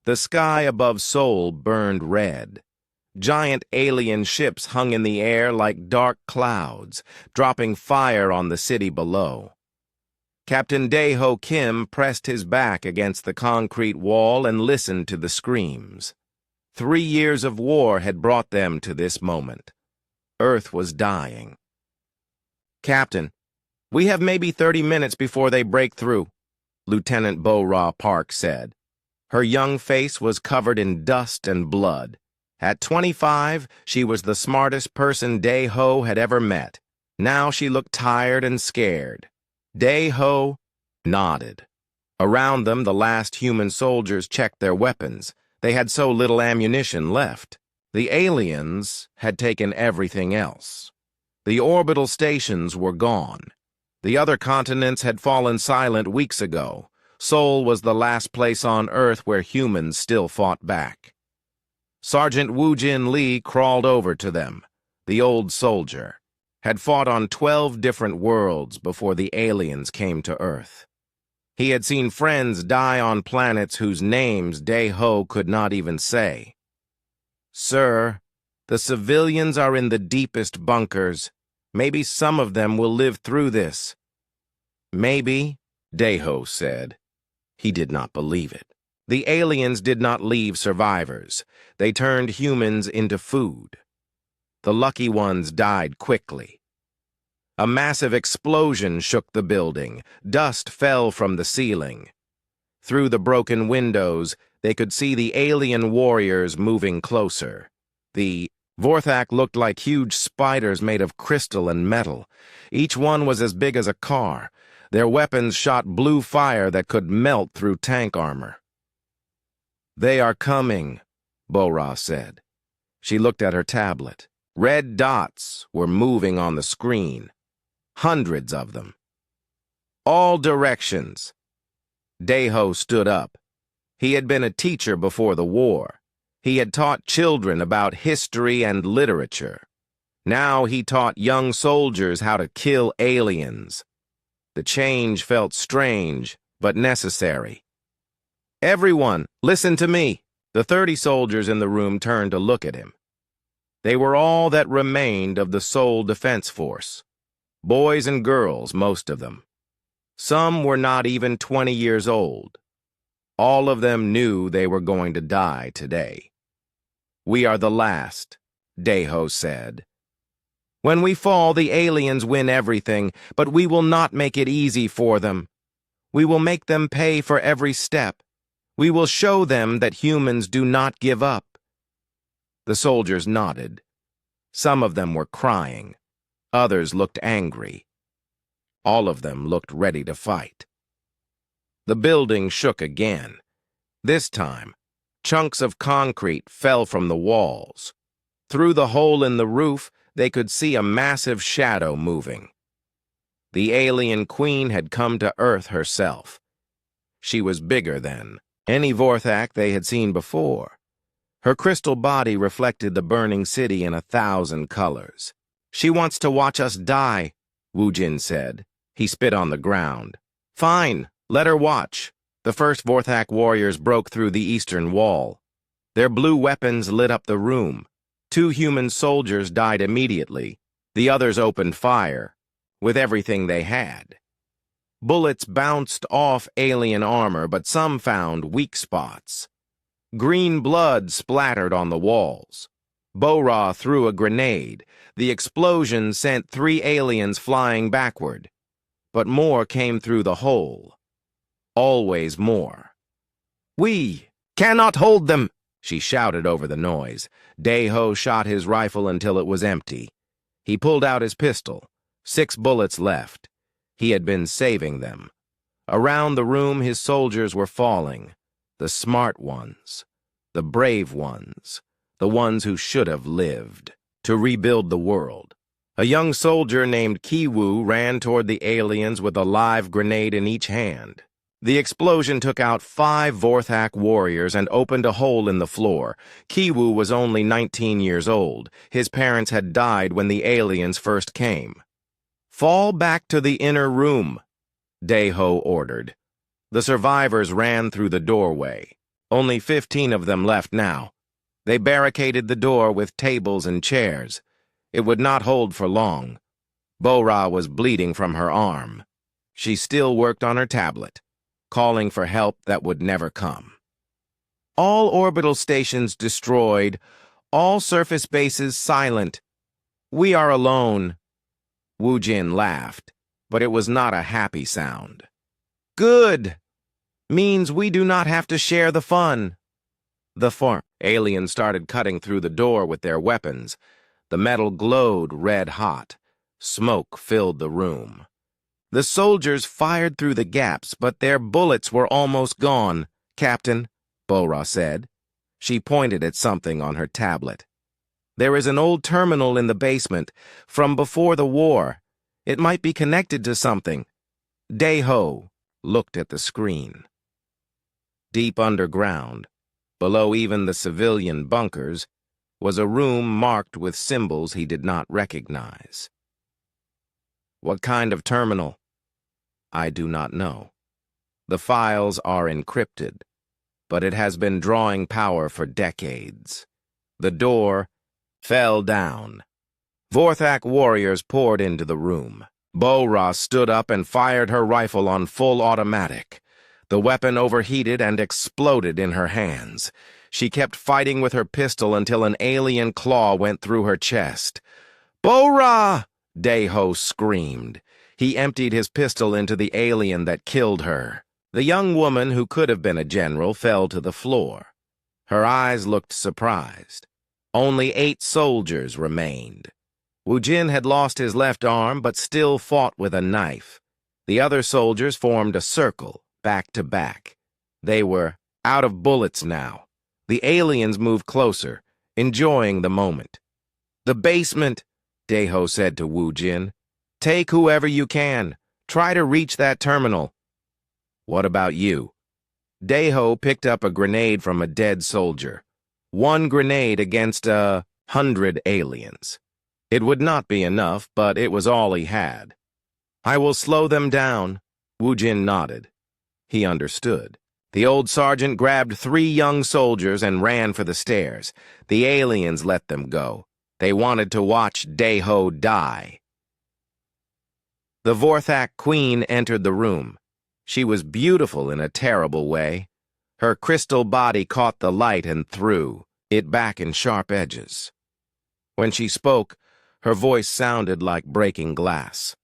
The sky above Seoul burned red. Giant alien ships hung in the air like dark clouds, dropping fire on the city below. Captain Dae-ho Kim pressed his back against the concrete wall and listened to the screams. 3 years of war had brought them to this moment. Earth was dying. "Captain, we have maybe 30 minutes before they break through," Lieutenant Bo-Ra Park said. Her young face was covered in dust and blood. At 25, she was the smartest person Dae-ho had ever met. Now she looked tired and scared. Dae-ho nodded. Around them, the last human soldiers checked their weapons. They had so little ammunition left. The aliens had taken everything else. The orbital stations were gone. The other continents had fallen silent weeks ago. Seoul was the last place on Earth where humans still fought back. Sergeant Woo-Jin Lee crawled over to them. The old soldier had fought on 12 different worlds before the aliens came to Earth. He had seen friends die on planets whose names Dae-ho could not even say. "Sir, the civilians are in the deepest bunkers. Maybe some of them will live through this." "Maybe," Dae-ho said. He did not believe it. The aliens did not leave survivors. They turned humans into food. The lucky ones died quickly. A massive explosion shook the building. Dust fell from the ceiling. Through the broken windows, they could see the alien warriors moving closer. The Vorthak looked like huge spiders made of crystal and metal. Each one was as big as a car. Their weapons shot blue fire that could melt through tank armor. "They are coming," Bo-Ra said. She looked at her tablet. Red dots were moving on the screen. Hundreds of them. All directions. Dae-ho stood up. He had been a teacher before the war. He had taught children about history and literature. Now he taught young soldiers how to kill aliens. The change felt strange, but necessary. "Everyone, listen to me." The 30 soldiers in the room turned to look at him. They were all that remained of the Seoul Defense Force. Boys and girls, most of them. Some were not even 20 years old. All of them knew they were going to die today. "We are the last," Dae-ho said. "When we fall, the aliens win everything, but we will not make it easy for them. We will make them pay for every step. We will show them that humans do not give up." The soldiers nodded. Some of them were crying. Others looked angry. All of them looked ready to fight. The building shook again. This time, chunks of concrete fell from the walls. Through the hole in the roof, they could see a massive shadow moving. The alien queen had come to Earth herself. She was bigger than any Vorthak they had seen before. Her crystal body reflected the burning city in 1,000 colors. "She wants to watch us die," Woo-Jin said. He spit on the ground. "Fine, let her watch." The first Vorthak warriors broke through the eastern wall. Their blue weapons lit up the room. 2 human soldiers died immediately. The others opened fire, with everything they had. Bullets bounced off alien armor, but some found weak spots. Green blood splattered on the walls. Bo-Ra threw a grenade. The explosion sent 3 aliens flying backward. But more came through the hole. Always more. "We cannot hold them," she shouted over the noise. Dae-ho shot his rifle until it was empty. He pulled out his pistol. 6 bullets left. He had been saving them. Around the room, his soldiers were falling. The smart ones. The brave ones. The ones who should have lived. To rebuild the world. A young soldier named Ki-woo ran toward the aliens with a live grenade in each hand. The explosion took out 5 Vorthak warriors and opened a hole in the floor. Ki-woo was only 19 years old. His parents had died when the aliens first came. "Fall back to the inner room," Dae-ho ordered. The survivors ran through the doorway. Only 15 of them left now. They barricaded the door with tables and chairs. It would not hold for long. Bo-Ra was bleeding from her arm. She still worked on her tablet, calling for help that would never come. All orbital stations destroyed, all surface bases silent. We are alone. Wu Jin laughed, but it was not a happy sound. Good! Means we do not have to share the fun. The aliens started cutting through the door with their weapons. The metal glowed red hot. Smoke filled the room. The soldiers fired through the gaps, but their bullets were almost gone. Captain, Bo-Ra said. She pointed at something on her tablet. There is an old terminal in the basement, from before the war. It might be connected to something. Dae-Ho looked at the screen. Deep underground, below even the civilian bunkers, was a room marked with symbols he did not recognize. What kind of terminal? I do not know. The files are encrypted, but it has been drawing power for decades. The door fell down. Vorthak warriors poured into the room. Bo-Ra stood up and fired her rifle on full automatic. The weapon overheated and exploded in her hands. She kept fighting with her pistol until an alien claw went through her chest. Bo-Ra! Dae-Ho screamed. He emptied his pistol into the alien that killed her. The young woman, who could have been a general, fell to the floor. Her eyes looked surprised. Only 8 soldiers remained. Wu Jin had lost his left arm but still fought with a knife. The other soldiers formed a circle, back to back. They were out of bullets now. The aliens moved closer, enjoying the moment. The basement, Dae-Ho said to Wu Jin. Take whoever you can. Try to reach that terminal. What about you? Dae-Ho picked up a grenade from a dead soldier. 1 grenade against 100 aliens. It would not be enough, but it was all he had. I will slow them down. Wu Jin nodded. He understood. The old sergeant grabbed 3 young soldiers and ran for the stairs. The aliens let them go. They wanted to watch Dae-Ho die. The Vorthak queen entered the room. She was beautiful in a terrible way. Her crystal body caught the light and threw it back in sharp edges. When she spoke, her voice sounded like breaking glass.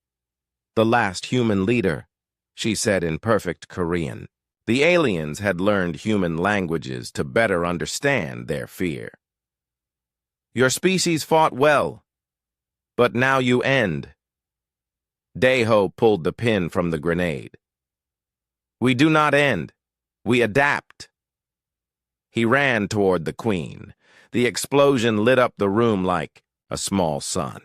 The last human leader, she said in perfect Korean. The aliens had learned human languages to better understand their fear. Your species fought well, but now you end. Dae-Ho pulled the pin from the grenade. We do not end. We adapt. He ran toward the queen. The explosion lit up the room like a small sun.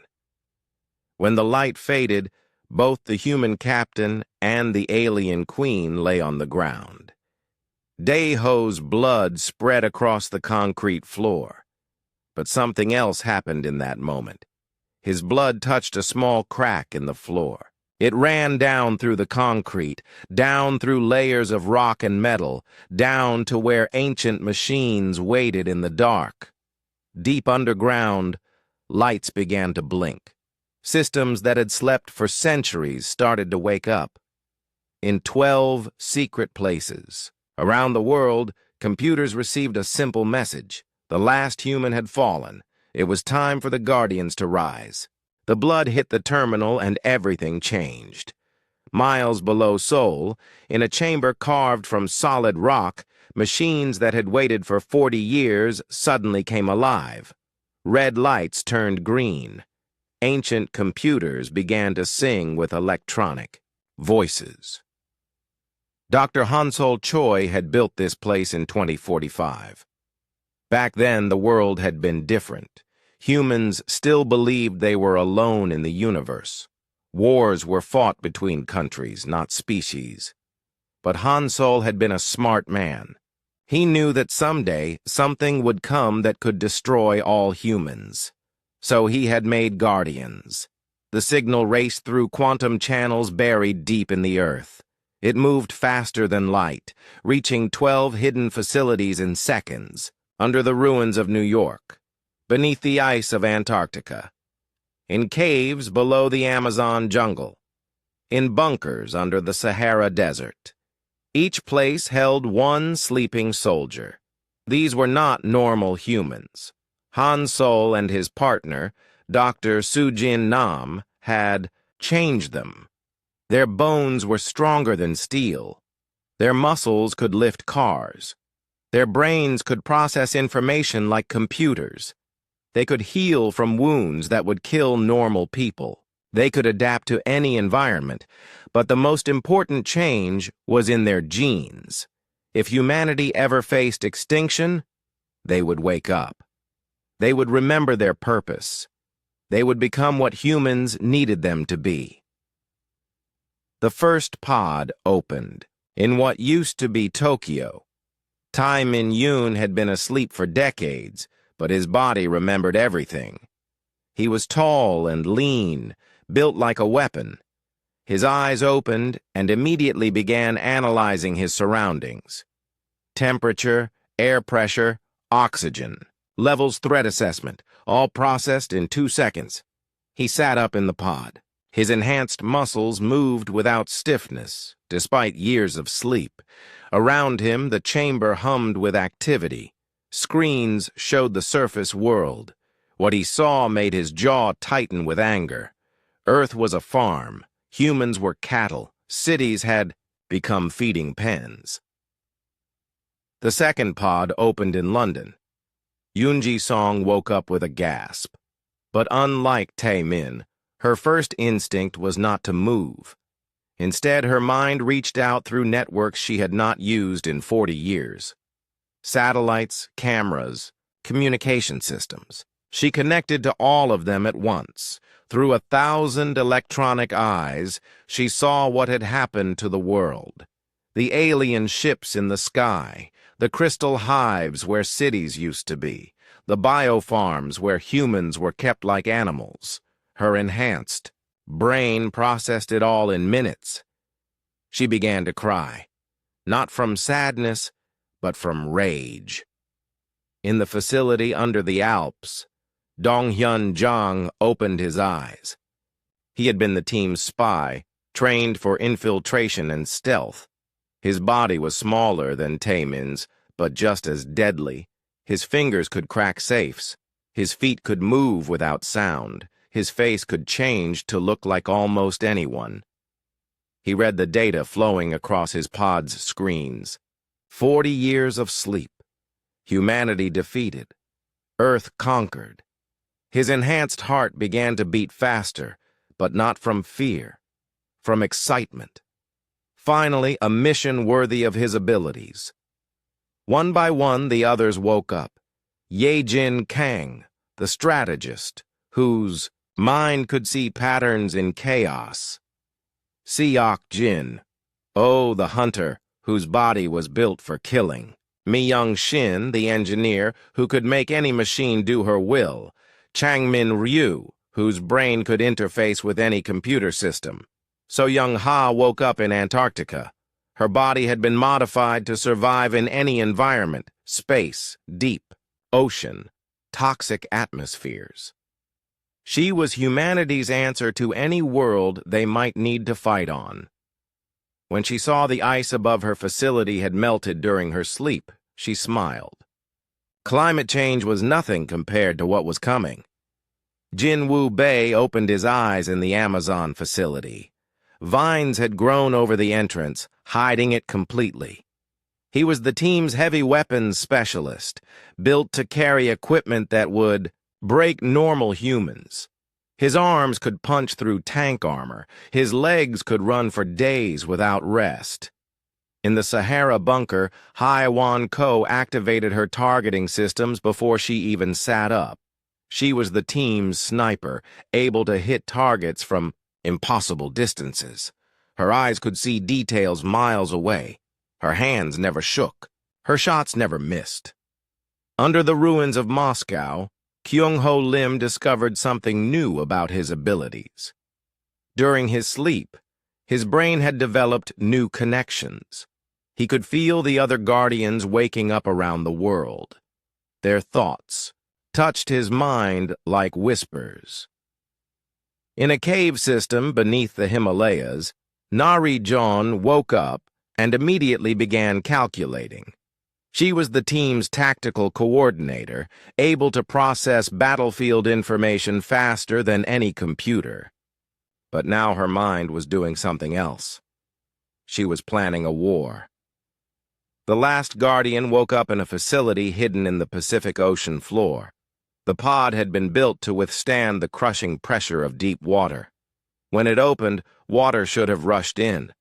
When the light faded, both the human captain and the alien queen lay on the ground. Dae-Ho's blood spread across the concrete floor. But something else happened in that moment. His blood touched a small crack in the floor. It ran down through the concrete, down through layers of rock and metal, down to where ancient machines waited in the dark. Deep underground, lights began to blink. Systems that had slept for centuries started to wake up. In 12 secret places around the world, computers received a simple message. The last human had fallen. It was time for the Guardians to rise. The blood hit the terminal and everything changed. Miles below Seoul, in a chamber carved from solid rock, machines that had waited for 40 years suddenly came alive. Red lights turned green. Ancient computers began to sing with electronic voices. Dr. Hansol Choi had built this place in 2045. Back then, the world had been different. Humans still believed they were alone in the universe. Wars were fought between countries, not species. But Hansol had been a smart man. He knew that someday something would come that could destroy all humans. So he had made Guardians. The signal raced through quantum channels buried deep in the earth. It moved faster than light, reaching 12 hidden facilities in seconds, under the ruins of New York, beneath the ice of Antarctica, in caves below the Amazon jungle, in bunkers under the Sahara Desert. Each place held one sleeping soldier. These were not normal humans. Han Sol and his partner, Dr. Sujin Nam, had changed them. Their bones were stronger than steel. Their muscles could lift cars. Their brains could process information like computers. They could heal from wounds that would kill normal people. They could adapt to any environment, but the most important change was in their genes. If humanity ever faced extinction, they would wake up. They would remember their purpose. They would become what humans needed them to be. The first pod opened in what used to be Tokyo. Tai Min-yoon had been asleep for decades, but his body remembered everything. He was tall and lean, built like a weapon. His eyes opened and immediately began analyzing his surroundings. Temperature, air pressure, oxygen, levels threat assessment, all processed in 2 seconds. He sat up in the pod. His enhanced muscles moved without stiffness, despite years of sleep. Around him, the chamber hummed with activity. Screens showed the surface world. What he saw made his jaw tighten with anger. Earth was a farm. Humans were cattle. Cities had become feeding pens. The second pod opened in London. Yoon Ji-song woke up with a gasp. But unlike Tae-min, her first instinct was not to move. Instead, her mind reached out through networks she had not used in 40 years. Satellites, cameras, communication systems. She connected to all of them at once. Through 1,000 electronic eyes, she saw what had happened to the world. The alien ships in the sky, the crystal hives where cities used to be, the biofarms where humans were kept like animals. Her enhanced brain processed it all in minutes. She began to cry, not from sadness, but from rage. In the facility under the Alps, Dong-hyun Jang opened his eyes. He had been the team's spy, trained for infiltration and stealth. His body was smaller than Taemin's, but just as deadly. His fingers could crack safes. His feet could move without sound. His face could change to look like almost anyone. He read the data flowing across his pod's screens. 40 years of sleep. Humanity defeated. Earth conquered. His enhanced heart began to beat faster, but not from fear, from excitement. Finally, a mission worthy of his abilities. One by one, the others woke up. Ye-jin Kang, the strategist, whose mind could see patterns in chaos. Seok-jin, oh, the hunter, whose body was built for killing. Mi-young-shin, the engineer, who could make any machine do her will. Chang-min Ryu, whose brain could interface with any computer system. So-young-ha woke up in Antarctica. Her body had been modified to survive in any environment, space, deep, ocean, toxic atmospheres. She was humanity's answer to any world they might need to fight on. When she saw the ice above her facility had melted during her sleep, she smiled. Climate change was nothing compared to what was coming. Jin-woo Bei opened his eyes in the Amazon facility. Vines had grown over the entrance, hiding it completely. He was the team's heavy weapons specialist, built to carry equipment that would break normal humans. His arms could punch through tank armor. His legs could run for days without rest. In the Sahara bunker, Hai Wan-ko activated her targeting systems before she even sat up. She was the team's sniper, able to hit targets from impossible distances. Her eyes could see details miles away. Her hands never shook. Her shots never missed. Under the ruins of Moscow, Kyung-ho Lim discovered something new about his abilities. During his sleep, His brain had developed new connections. He could feel the other Guardians waking up around the world. Their thoughts touched his mind like whispers. In a cave system beneath the Himalayas, Narration woke up and immediately began calculating. She was the team's tactical coordinator, able to process battlefield information faster than any computer. But now her mind was doing something else. She was planning a war. The last Guardian woke up in a facility hidden in the Pacific Ocean floor. The pod had been built to withstand the crushing pressure of deep water. When it opened, water should have rushed in.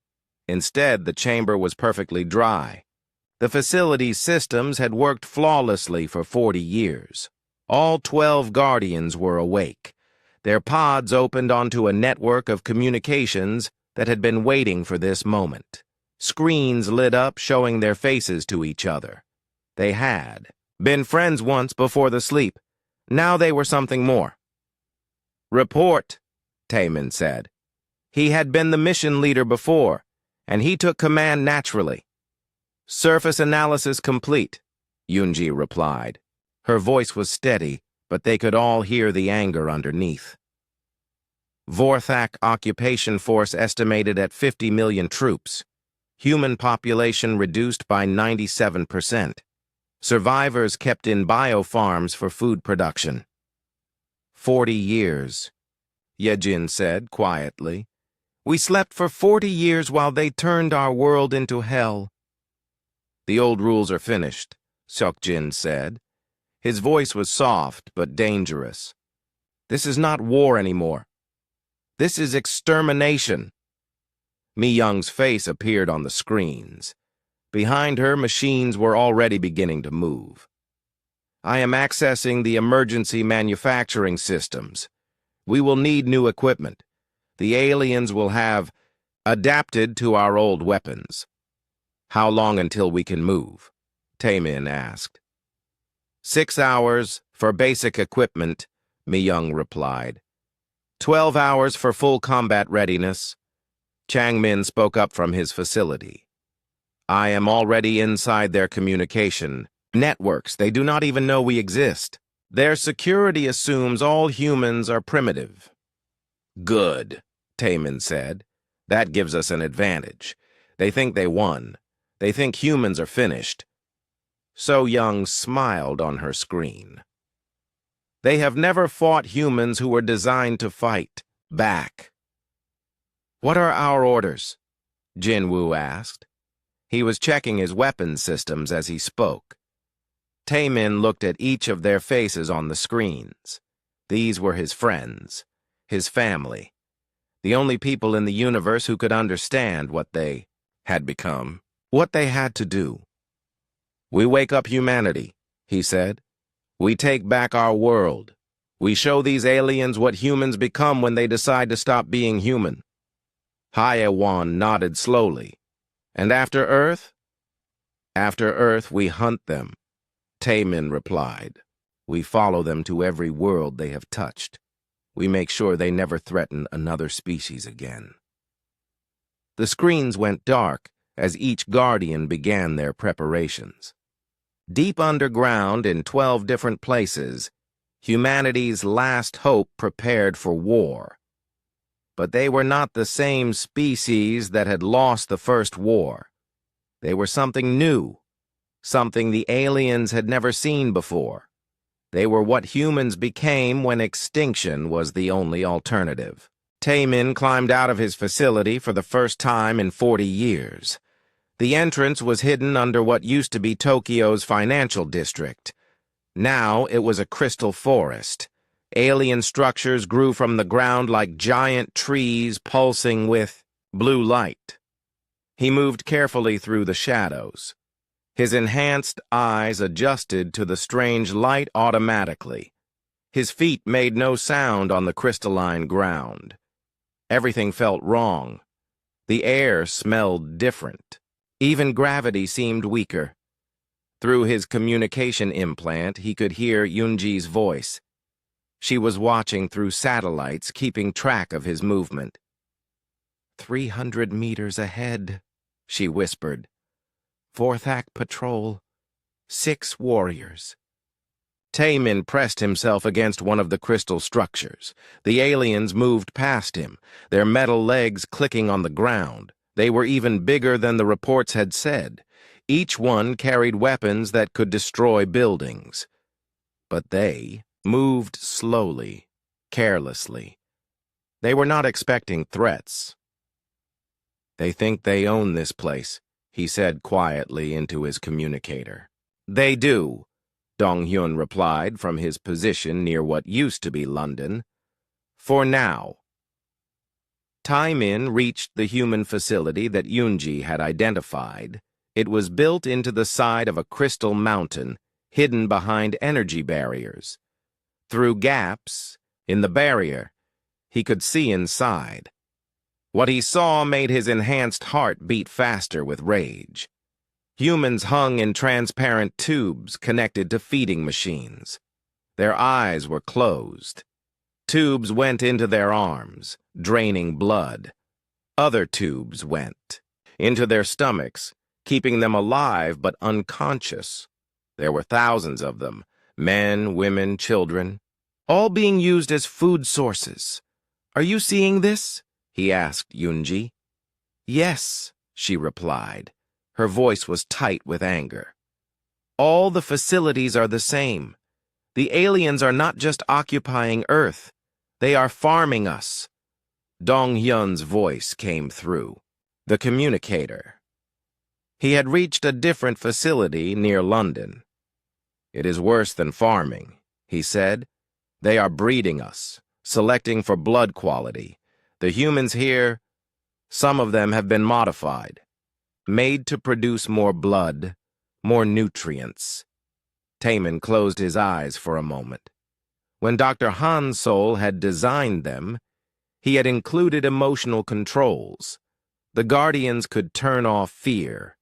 Instead, the chamber was perfectly dry. The facility's systems had worked flawlessly for 40 years. All 12 Guardians were awake. Their pods opened onto a network of communications that had been waiting for this moment. Screens lit up showing their faces to each other. They had been friends once before the sleep. Now they were something more. "Report," Taemin said. He had been the mission leader before, and he took command naturally. "Surface analysis complete," Yoonji replied. Her voice was steady, but they could all hear the anger underneath. "Vorthak occupation force estimated at 50 million troops. Human population reduced by 97%. Survivors kept in biofarms for food production." 40 years, Yejin said quietly. "We slept for 40 years while they turned our world into hell." "The old rules are finished," Seokjin said. His voice was soft but dangerous. "This is not war anymore. This is extermination." Mi Young's face appeared on the screens. Behind her, machines were already beginning to move. "I am accessing the emergency manufacturing systems. We will need new equipment. The aliens will have adapted to our old weapons." "How long until we can move?" Taemin asked. 6 hours for basic equipment," Mi Young replied. 12 hours for full combat readiness." Changmin spoke up from his facility. "I am already inside their communication networks. They do not even know we exist. Their security assumes all humans are primitive." "Good," Taemin said. "That gives us an advantage. They think they won. They think humans are finished." So Young smiled on her screen. "They have never fought humans who were designed to fight back." "What are our orders?" Jinwoo asked. He was checking his weapon systems as he spoke. Taemin looked at each of their faces on the screens. These were his friends, his family, the only people in the universe who could understand what they had become, what they had to do. "We wake up humanity," he said. "We take back our world. We show these aliens what humans become when they decide to stop being human." Hyewan nodded slowly. "And after Earth?" "After Earth, we hunt them," Taemin replied. "We follow them to every world they have touched. We make sure they never threaten another species again." The screens went dark as each Guardian began their preparations. Deep underground in 12 different places, humanity's last hope prepared for war. But they were not the same species that had lost the first war. They were something new, something the aliens had never seen before. They were what humans became when extinction was the only alternative. Taemin climbed out of his facility for the first time in 40 years. The entrance was hidden under what used to be Tokyo's financial district. Now it was a crystal forest. Alien structures grew from the ground like giant trees pulsing with blue light. He moved carefully through the shadows. His enhanced eyes adjusted to the strange light automatically. His feet made no sound on the crystalline ground. Everything felt wrong. The air smelled different. Even gravity seemed weaker. Through his communication implant, he could hear Yoonji's voice. She was watching through satellites, keeping track of his movement. 300 meters ahead, she whispered. Fourth Act Patrol. 6 warriors. Taemin pressed himself against one of the crystal structures. The aliens moved past him, their metal legs clicking on the ground. They were even bigger than the reports had said. Each one carried weapons that could destroy buildings. But they moved slowly, carelessly. They were not expecting threats. They think they own this place, he said quietly into his communicator. They do, Dong-hyun replied from his position near what used to be London. For now. Taemin reached the human facility that Yoonji had identified. It was built into the side of a crystal mountain, hidden behind energy barriers. Through gaps in the barrier, he could see inside. What he saw made his enhanced heart beat faster with rage. Humans hung in transparent tubes connected to feeding machines. Their eyes were closed. Tubes went into their arms, draining blood. Other tubes went into their stomachs, keeping them alive but unconscious. There were thousands of them, men, women, children, all being used as food sources. Are you seeing this? He asked Yoonji. Yes, she replied. Her voice was tight with anger. All the facilities are the same. The aliens are not just occupying Earth. They are farming us. Dong-hyun's voice came through. The communicator. He had reached a different facility near London. It is worse than farming, he said. They are breeding us, selecting for blood quality. The humans here, some of them have been modified, made to produce more blood, more nutrients. Taemin closed his eyes for a moment. When Dr. Han Sol had designed them, he had included emotional controls. The Guardians could turn off fear,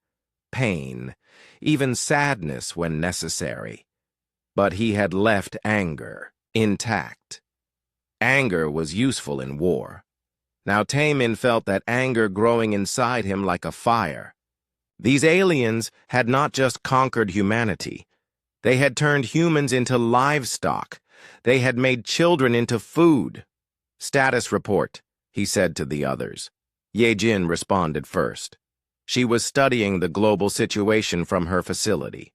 pain, even sadness when necessary. But he had left anger intact. Anger was useful in war. Now Taemin felt that anger growing inside him like a fire. These aliens had not just conquered humanity. They had turned humans into livestock. They had made children into food. Status report, he said to the others. Ye-jin responded first. She was studying the global situation from her facility.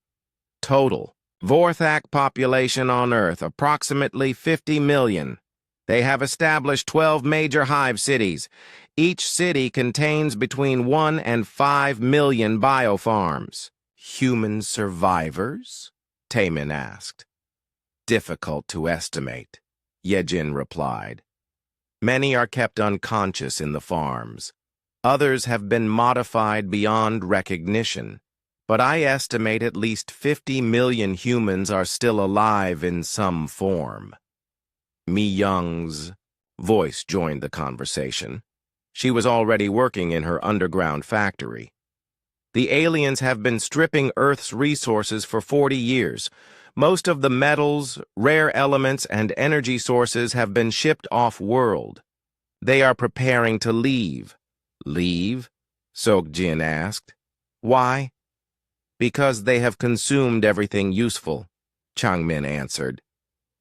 Total. Vorthak population on Earth, approximately 50 million. They have established 12 major hive cities. Each city contains between 1 and 5 million biofarms. Human survivors? Taemin asked. Difficult to estimate, Ye-jin replied. Many are kept unconscious in the farms. Others have been modified beyond recognition. But I estimate at least 50 million humans are still alive in some form. Mi Young's voice joined the conversation. She was already working in her underground factory. The aliens have been stripping Earth's resources for 40 years. Most of the metals, rare elements, and energy sources have been shipped off-world. They are preparing to leave. Leave? Sok-jin asked. Why? Because they have consumed everything useful, Chang-min answered.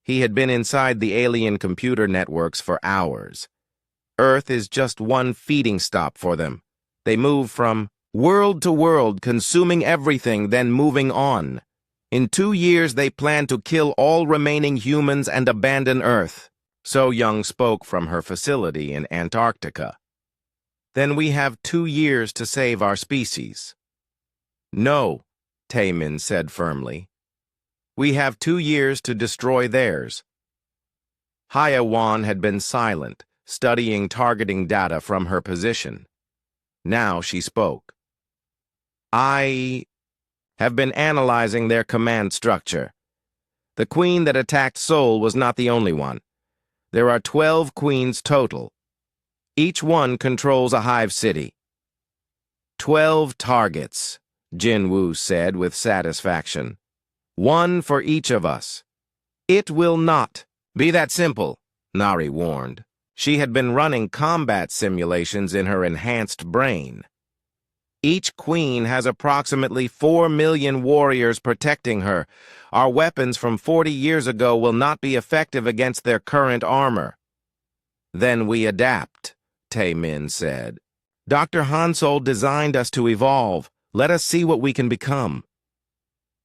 He had been inside the alien computer networks for hours. Earth is just one feeding stop for them. They move from world to world, consuming everything, then moving on. In 2 years, they plan to kill all remaining humans and abandon Earth. So Young spoke from her facility in Antarctica. Then we have 2 years to save our species. No, Taemin said firmly. We have 2 years to destroy theirs. Hye-won had been silent, studying targeting data from her position. Now she spoke. I have been analyzing their command structure. The queen that attacked Seoul was not the only one. There are 12 queens total. Each one controls a hive city. 12 targets, Jin-woo said with satisfaction. 1 for each of us. It will not be that simple, Nari warned. She had been running combat simulations in her enhanced brain. Each queen has approximately 4 million warriors protecting her. Our weapons from 40 years ago will not be effective against their current armor. Then we adapt, Tae-min said. Dr. Hansol designed us to evolve. Let us see what we can become.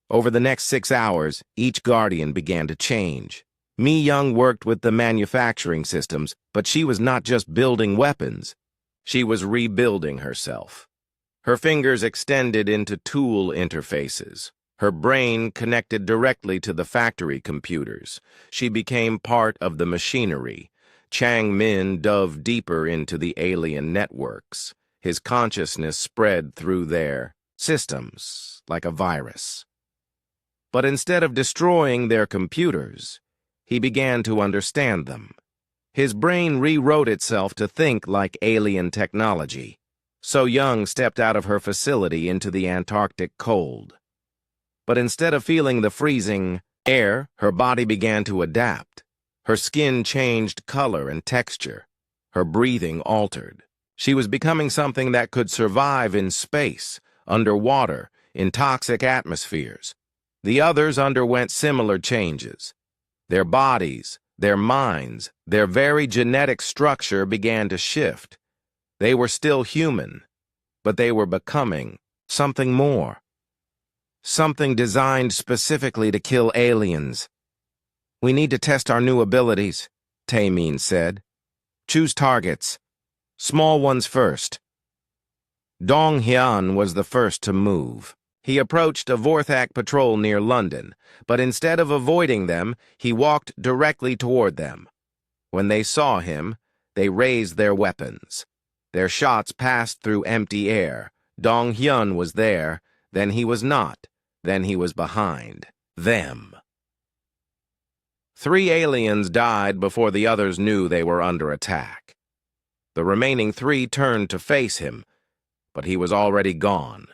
Over the next 6 hours, each Guardian began to change. Mi Young worked with the manufacturing systems, but she was not just building weapons. She was rebuilding herself. Her fingers extended into tool interfaces. Her brain connected directly to the factory computers. She became part of the machinery. Chang Min dove deeper into the alien networks. His consciousness spread through their systems like a virus. But instead of destroying their computers, he began to understand them. His brain rewrote itself to think like alien technology. So Young stepped out of her facility into the Antarctic cold. But instead of feeling the freezing air, her body began to adapt. Her skin changed color and texture. Her breathing altered. She was becoming something that could survive in space, underwater, in toxic atmospheres. The others underwent similar changes. Their bodies, their minds, their very genetic structure began to shift. They were still human, but they were becoming something more. Something designed specifically to kill aliens. We need to test our new abilities, Tae-min said. Choose targets. Small ones first. Dong Hyun was the first to move. He approached a Vorthak patrol near London, but instead of avoiding them, he walked directly toward them. When they saw him, they raised their weapons. Their shots passed through empty air. Dong Hyun was there, then he was not, then he was behind them. 3 aliens died before the others knew they were under attack. The remaining 3 turned to face him, but he was already gone.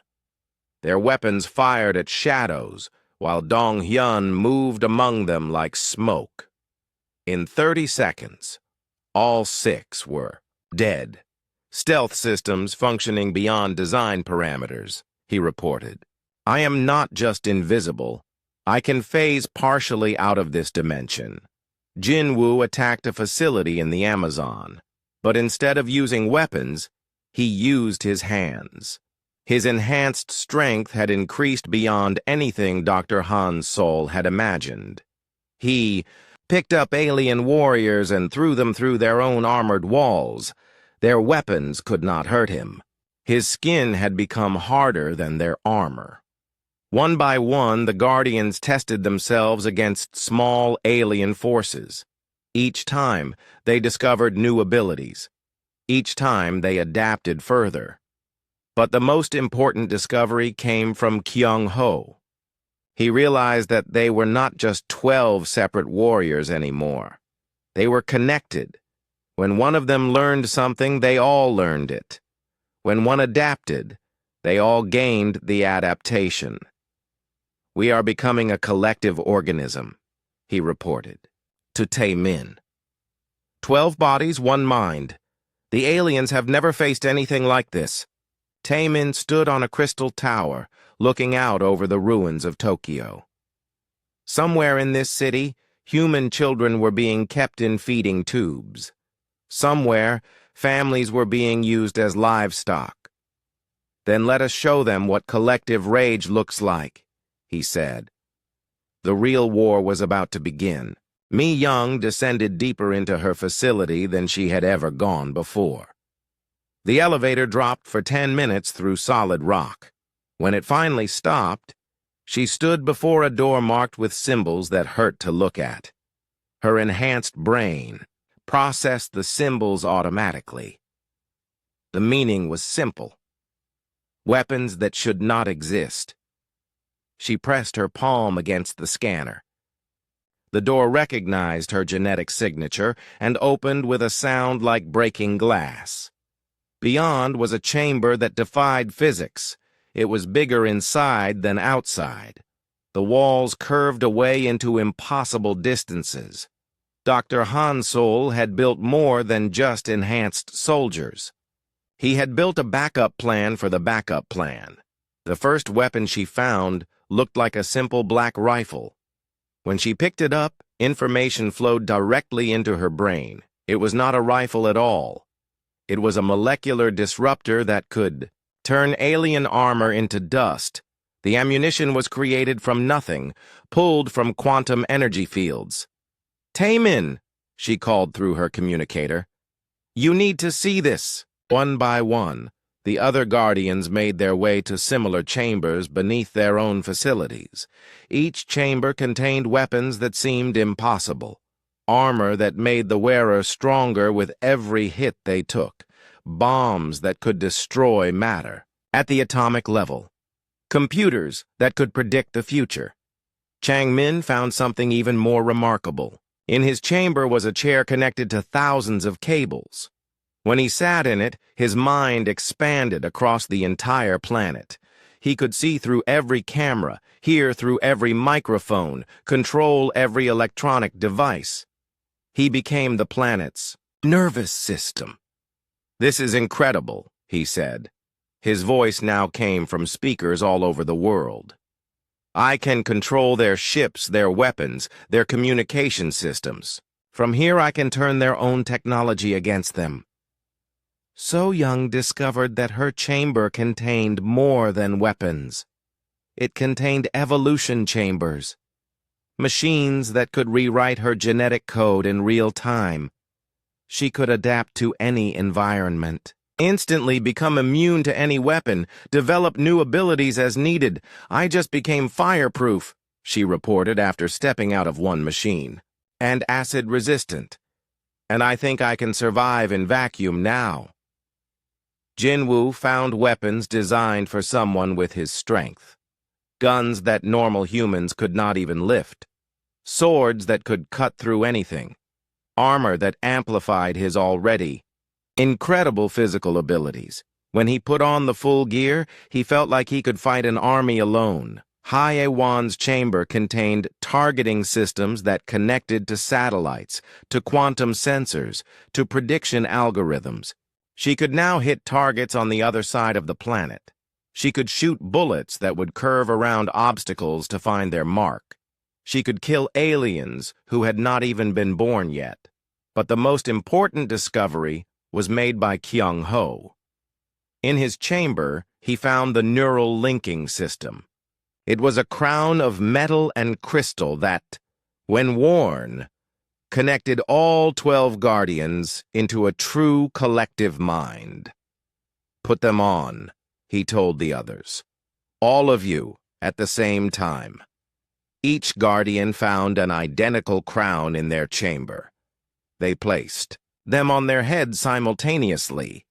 Their weapons fired at shadows, while Dong Hyun moved among them like smoke. In 30 seconds, all 6 were dead. Stealth systems functioning beyond design parameters, he reported. I am not just invisible. I can phase partially out of this dimension. Jinwoo attacked a facility in the Amazon, but instead of using weapons, he used his hands. His enhanced strength had increased beyond anything Dr. Hansol had imagined. He picked up alien warriors and threw them through their own armored walls. Their weapons could not hurt him. His skin had become harder than their armor. One by one, the Guardians tested themselves against small alien forces. Each time, they discovered new abilities. Each time, they adapted further. But the most important discovery came from Kyung-ho. He realized that they were not just 12 separate warriors anymore. They were connected. When one of them learned something, they all learned it. When one adapted, they all gained the adaptation. We are becoming a collective organism, he reported, to Tae-min. 12 bodies, 1 mind. The aliens have never faced anything like this. Tae-min stood on a crystal tower, looking out over the ruins of Tokyo. Somewhere in this city, human children were being kept in feeding tubes. Somewhere, families were being used as livestock. Then let us show them what collective rage looks like, he said. The real war was about to begin. Mi Young descended deeper into her facility than she had ever gone before. The elevator dropped for 10 minutes through solid rock. When it finally stopped, she stood before a door marked with symbols that hurt to look at. Her enhanced brain processed the symbols automatically. The meaning was simple. Weapons that should not exist. She pressed her palm against the scanner. The door recognized her genetic signature and opened with a sound like breaking glass. Beyond was a chamber that defied physics. It was bigger inside than outside. The walls curved away into impossible distances. Dr. Hansol had built more than just enhanced soldiers. He had built a backup plan for the backup plan. The first weapon she found looked like a simple black rifle. When she picked it up, information flowed directly into her brain. It was not a rifle at all. It was a molecular disruptor that could turn alien armor into dust. The ammunition was created from nothing, pulled from quantum energy fields. "Taemin," she called through her communicator. "You need to see this." One by one, the other Guardians made their way to similar chambers beneath their own facilities. Each chamber contained weapons that seemed impossible, armor that made the wearer stronger with every hit they took, bombs that could destroy matter at the atomic level, computers that could predict the future. Changmin found something even more remarkable. In his chamber was a chair connected to thousands of cables. When he sat in it, his mind expanded across the entire planet. He could see through every camera, hear through every microphone, control every electronic device. He became the planet's nervous system. "This is incredible," he said. His voice now came from speakers all over the world. "I can control their ships, their weapons, their communication systems. From here I can turn their own technology against them." So Young discovered that her chamber contained more than weapons. It contained evolution chambers, machines that could rewrite her genetic code in real time. She could adapt to any environment, instantly become immune to any weapon, develop new abilities as needed. "I just became fireproof," she reported after stepping out of one machine, "and acid-resistant. And I think I can survive in vacuum now." Jinwoo found weapons designed for someone with his strength. Guns that normal humans could not even lift. Swords that could cut through anything. Armor that amplified his already incredible physical abilities. When he put on the full gear, he felt like he could fight an army alone. Hye-Wan's chamber contained targeting systems that connected to satellites, to quantum sensors, to prediction algorithms. She could now hit targets on the other side of the planet. She could shoot bullets that would curve around obstacles to find their mark. She could kill aliens who had not even been born yet. But the most important discovery was made by Kyung-ho. In his chamber, he found the neural linking system. It was a crown of metal and crystal that, when worn, connected all 12 Guardians into a true collective mind. "Put them on," he told the others. "All of you, at the same time." Each Guardian found an identical crown in their chamber. They placed them on their heads simultaneously.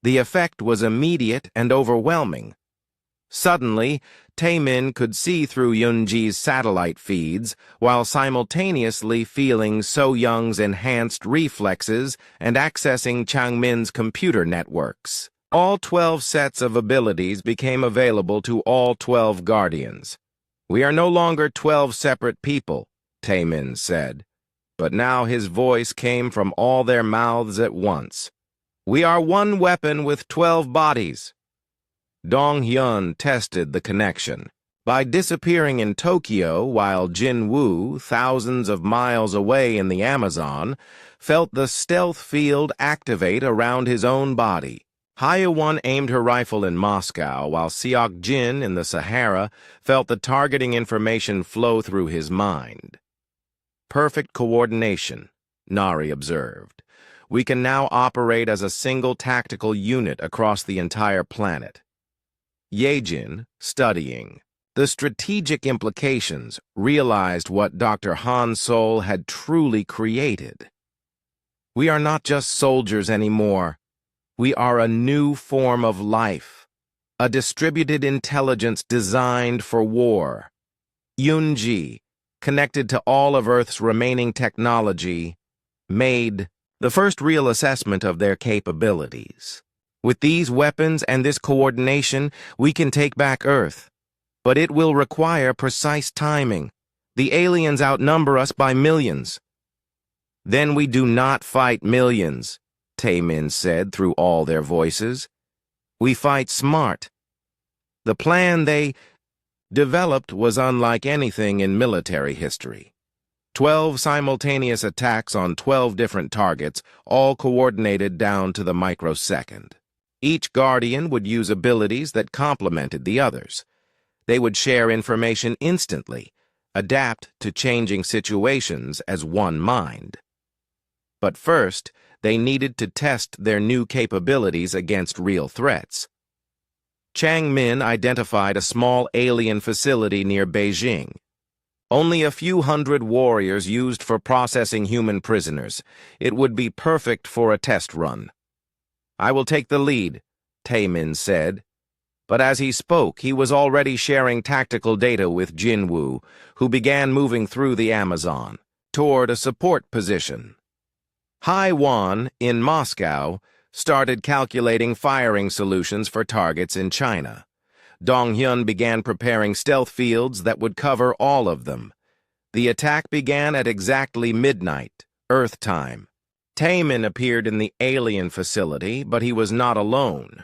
The effect was immediate and overwhelming. Suddenly, Taemin could see through Yunji's satellite feeds while simultaneously feeling So Young's enhanced reflexes and accessing Changmin's computer networks. All 12 sets of abilities became available to all 12 Guardians. "We are no longer 12 separate people," Taemin said, but now his voice came from all their mouths at once. "We are one weapon with 12 bodies." Dong-hyun tested the connection. By disappearing in Tokyo while Jinwoo, thousands of miles away in the Amazon, felt the stealth field activate around his own body. Hye-Wan aimed her rifle in Moscow, while Seok-jin in the Sahara felt the targeting information flow through his mind. "Perfect coordination," Nari observed. "We can now operate as a single tactical unit across the entire planet." Yejin, studying the strategic implications, realized what Dr. Hansol had truly created. "We are not just soldiers anymore. We are a new form of life, a distributed intelligence designed for war." Yunji, connected to all of Earth's remaining technology, made the first real assessment of their capabilities. "With these weapons and this coordination, we can take back Earth. But it will require precise timing. The aliens outnumber us by millions." Then we do not fight millions, Taemin said through all their voices. We fight smart. The plan they developed was unlike anything in military history. 12 simultaneous attacks on 12 different targets, all coordinated down to the microsecond. Each Guardian would use abilities that complemented the others. They would share information instantly, adapt to changing situations as one mind. But first, they needed to test their new capabilities against real threats. Chang Min identified a small alien facility near Beijing. Only a few hundred warriors used for processing human prisoners. It would be perfect for a test run. I will take the lead, Taemin said. But as he spoke, he was already sharing tactical data with Jinwoo, who began moving through the Amazon, toward a support position. Hai Wan, in Moscow, started calculating firing solutions for targets in China. Dong-hyun began preparing stealth fields that would cover all of them. The attack began at exactly midnight, Earth time. Taemin appeared in the alien facility, but he was not alone.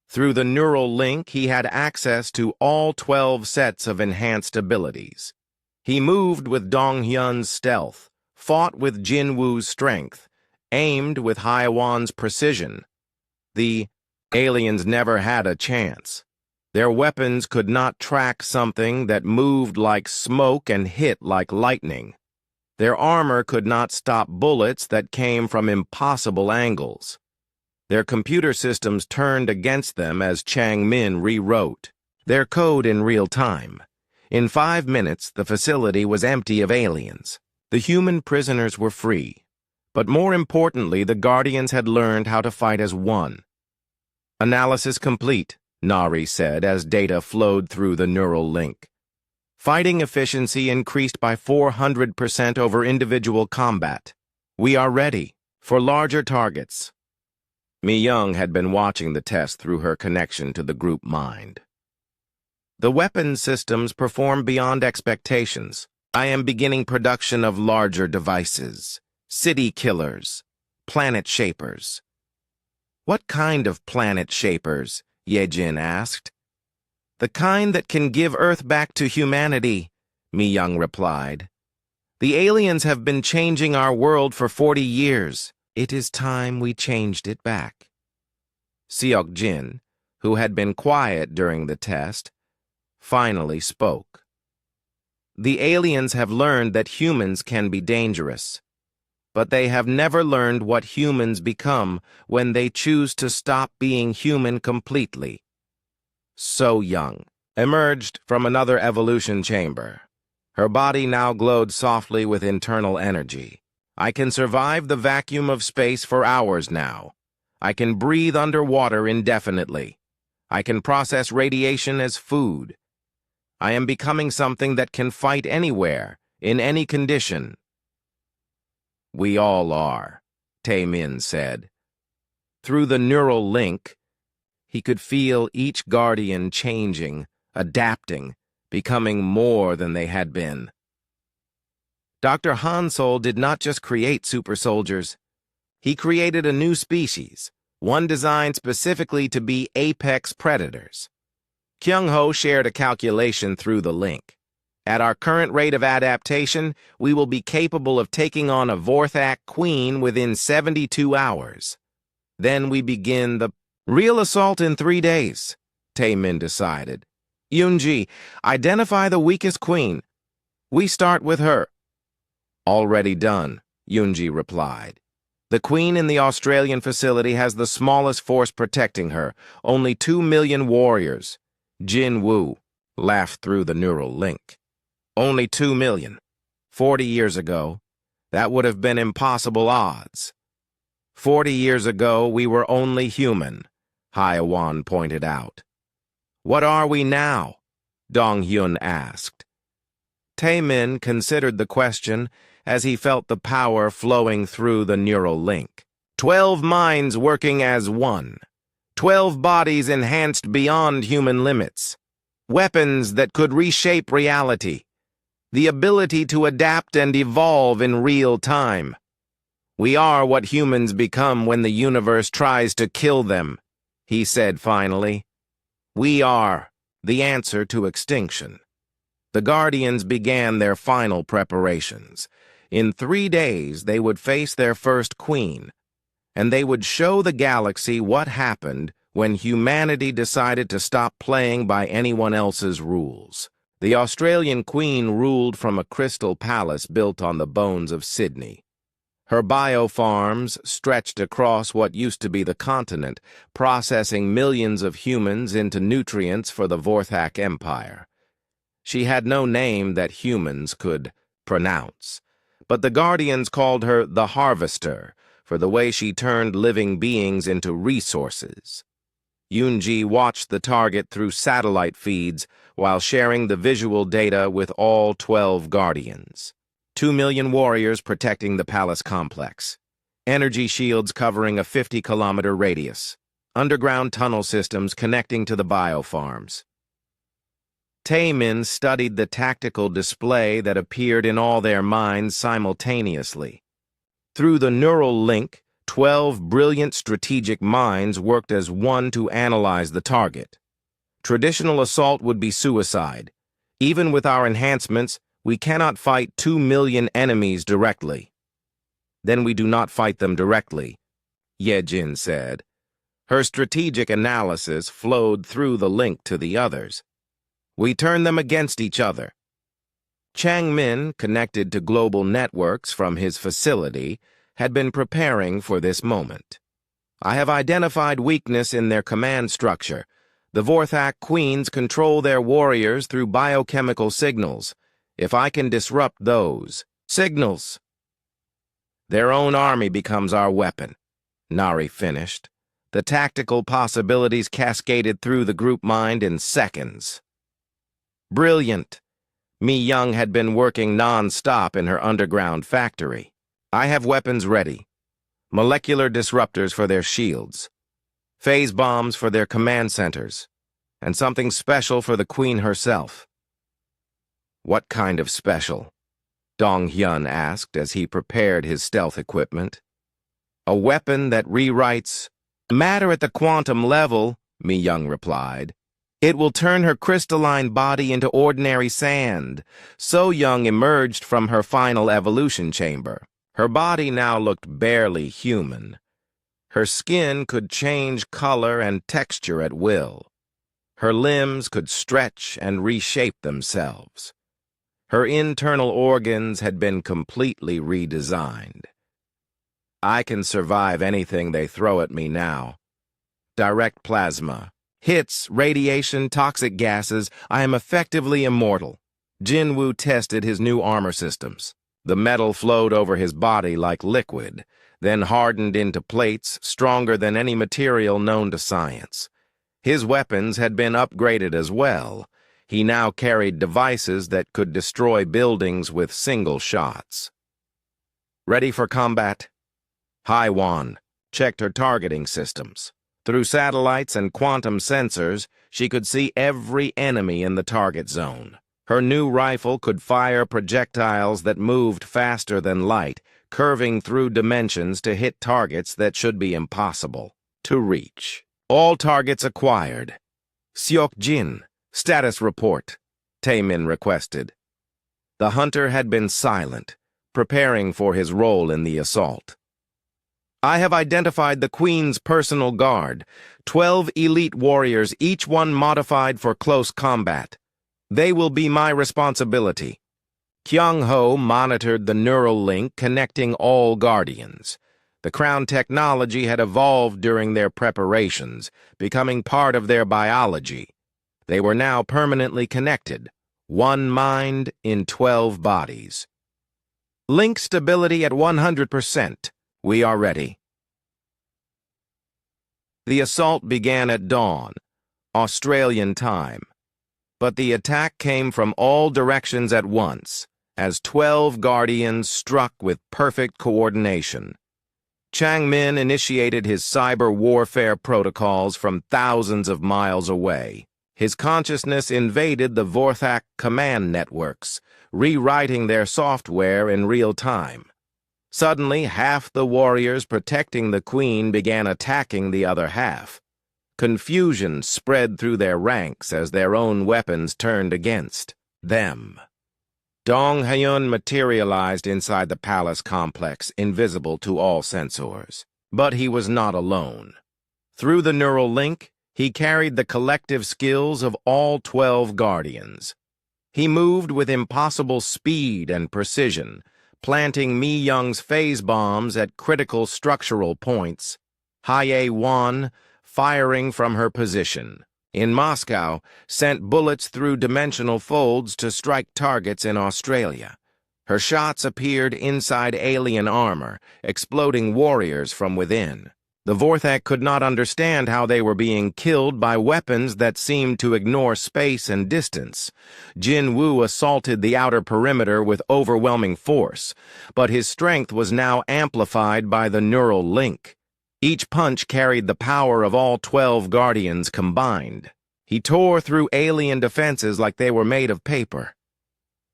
Through the neural link, he had access to all 12 sets of enhanced abilities. He moved with Dong-hyun's stealth, fought with Jinwoo's strength, aimed with Haiwan's precision. The aliens never had a chance. Their weapons could not track something that moved like smoke and hit like lightning. Their armor could not stop bullets that came from impossible angles. Their computer systems turned against them as Chang Min rewrote their code in real time. In 5 minutes, the facility was empty of aliens. The human prisoners were free. But more importantly, the Guardians had learned how to fight as one. Analysis complete, Nari said as data flowed through the neural link. Fighting efficiency increased by 400% over individual combat. We are ready for larger targets. Mi Young had been watching the test through her connection to the group mind. The weapon systems perform beyond expectations. I am beginning production of larger devices. City killers, planet shapers. What kind of planet shapers? Yejin asked. The kind that can give Earth back to humanity, Mi Young replied. The aliens have been changing our world for 40 years. It is time we changed it back. Seok Jin, who had been quiet during the test, finally spoke. The aliens have learned that humans can be dangerous. But they have never learned what humans become when they choose to stop being human completely. So Young emerged from another evolution chamber. Her body now glowed softly with internal energy. I can survive the vacuum of space for hours now. I can breathe underwater indefinitely. I can process radiation as food. I am becoming something that can fight anywhere, in any condition. We all are, Taemin said. Through the neural link, he could feel each Guardian changing, adapting, becoming more than they had been. Dr. Hansol did not just create super soldiers. He created a new species, one designed specifically to be apex predators. Kyung-ho shared a calculation through the link. At our current rate of adaptation, we will be capable of taking on a Vorthak queen within 72 hours. Then we begin the real assault in 3 days, Taemin decided. Yoonji, identify the weakest queen. We start with her. Already done, Yoonji replied. The queen in the Australian facility has the smallest force protecting her, only 2 million warriors. Jin Woo laughed through the neural link. Only 2 million. 40 years ago, that would have been impossible odds. 40 years ago, we were only human, Haiwan pointed out. What are we now? Dong-hyun asked. Taemin considered the question as he felt the power flowing through the neural link. 12 minds working as one. 12 bodies enhanced beyond human limits. Weapons that could reshape reality. The ability to adapt and evolve in real time. "We are what humans become when the universe tries to kill them," he said finally. "We are the answer to extinction." The Guardians began their final preparations. In 3 days, they would face their first queen, and they would show the galaxy what happened when humanity decided to stop playing by anyone else's rules. The Australian queen ruled from a crystal palace built on the bones of Sydney. Her biofarms stretched across what used to be the continent, processing millions of humans into nutrients for the Vorthak Empire. She had no name that humans could pronounce, but the Guardians called her the Harvester for the way she turned living beings into resources. Yunji watched the target through satellite feeds while sharing the visual data with all 12 Guardians. 2 million warriors protecting the palace complex. Energy shields covering a 50-kilometer radius. Underground tunnel systems connecting to the biofarms. Taemin studied the tactical display that appeared in all their minds simultaneously. Through the neural link, 12 brilliant strategic minds worked as one to analyze the target. Traditional assault would be suicide. Even with our enhancements, we cannot fight 2 million enemies directly. Then we do not fight them directly, Yejin said. Her strategic analysis flowed through the link to the others. We turn them against each other. Changmin, connected to global networks from his facility, had been preparing for this moment. I have identified weakness in their command structure. The Vorthak queens control their warriors through biochemical signals. If I can disrupt those signals, their own army becomes our weapon, Nari finished. The tactical possibilities cascaded through the group mind in seconds. Brilliant. Mi Young had been working non-stop in her underground factory. I have weapons ready. Molecular disruptors for their shields. Phase bombs for their command centers. And something special for the queen herself. What kind of special? Dong Hyun asked as he prepared his stealth equipment. A weapon that rewrites matter at the quantum level, Mi Young replied. It will turn her crystalline body into ordinary sand. So Young emerged from her final evolution chamber. Her body now looked barely human. Her skin could change color and texture at will. Her limbs could stretch and reshape themselves. Her internal organs had been completely redesigned. I can survive anything they throw at me now. Direct plasma. Hits, radiation, toxic gases, I am effectively immortal. Jinwoo tested his new armor systems. The metal flowed over his body like liquid, then hardened into plates stronger than any material known to science. His weapons had been upgraded as well. He now carried devices that could destroy buildings with single shots. Ready for combat? Haiwan checked her targeting systems. Through satellites and quantum sensors, she could see every enemy in the target zone. Her new rifle could fire projectiles that moved faster than light, curving through dimensions to hit targets that should be impossible to reach. All targets acquired. Seok-jin, status report, Taemin requested. The hunter had been silent, preparing for his role in the assault. I have identified the Queen's personal guard, 12 elite warriors, each one modified for close combat. They will be my responsibility. Kyung-ho monitored the neural link connecting all Guardians. The Crown technology had evolved during their preparations, becoming part of their biology. They were now permanently connected, one mind in 12 bodies. Link stability at 100%. We are ready. The assault began at dawn, Australian time. But the attack came from all directions at once, as 12 Guardians struck with perfect coordination. Changmin initiated his cyber warfare protocols from thousands of miles away. His consciousness invaded the Vorthak command networks, rewriting their software in real time. Suddenly, half the warriors protecting the queen began attacking the other half. Confusion spread through their ranks as their own weapons turned against them. Dong Hyun materialized inside the palace complex, invisible to all sensors. But he was not alone. Through the neural link, he carried the collective skills of all 12 guardians. He moved with impossible speed and precision, planting Mi Young's phase bombs at critical structural points. Haye Wan, firing from her position in Moscow, sent bullets through dimensional folds to strike targets in Australia. Her shots appeared inside alien armor, exploding warriors from within. The Vorthak could not understand how they were being killed by weapons that seemed to ignore space and distance. Jin Woo assaulted the outer perimeter with overwhelming force, but his strength was now amplified by the neural link. Each punch carried the power of all 12 guardians combined. He tore through alien defenses like they were made of paper.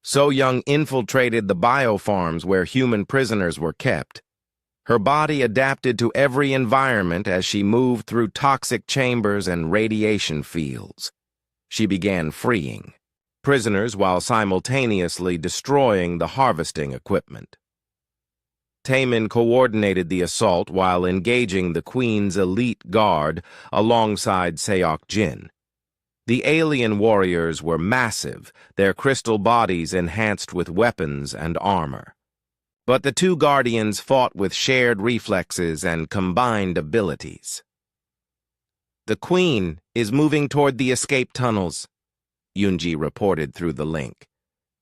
So Young infiltrated the biofarms where human prisoners were kept. Her body adapted to every environment as she moved through toxic chambers and radiation fields. She began freeing prisoners while simultaneously destroying the harvesting equipment. Taemin coordinated the assault while engaging the Queen's elite guard alongside Seok Jin. The alien warriors were massive, their crystal bodies enhanced with weapons and armor. But the two guardians fought with shared reflexes and combined abilities. "The Queen is moving toward the escape tunnels," Yoonji reported through the link.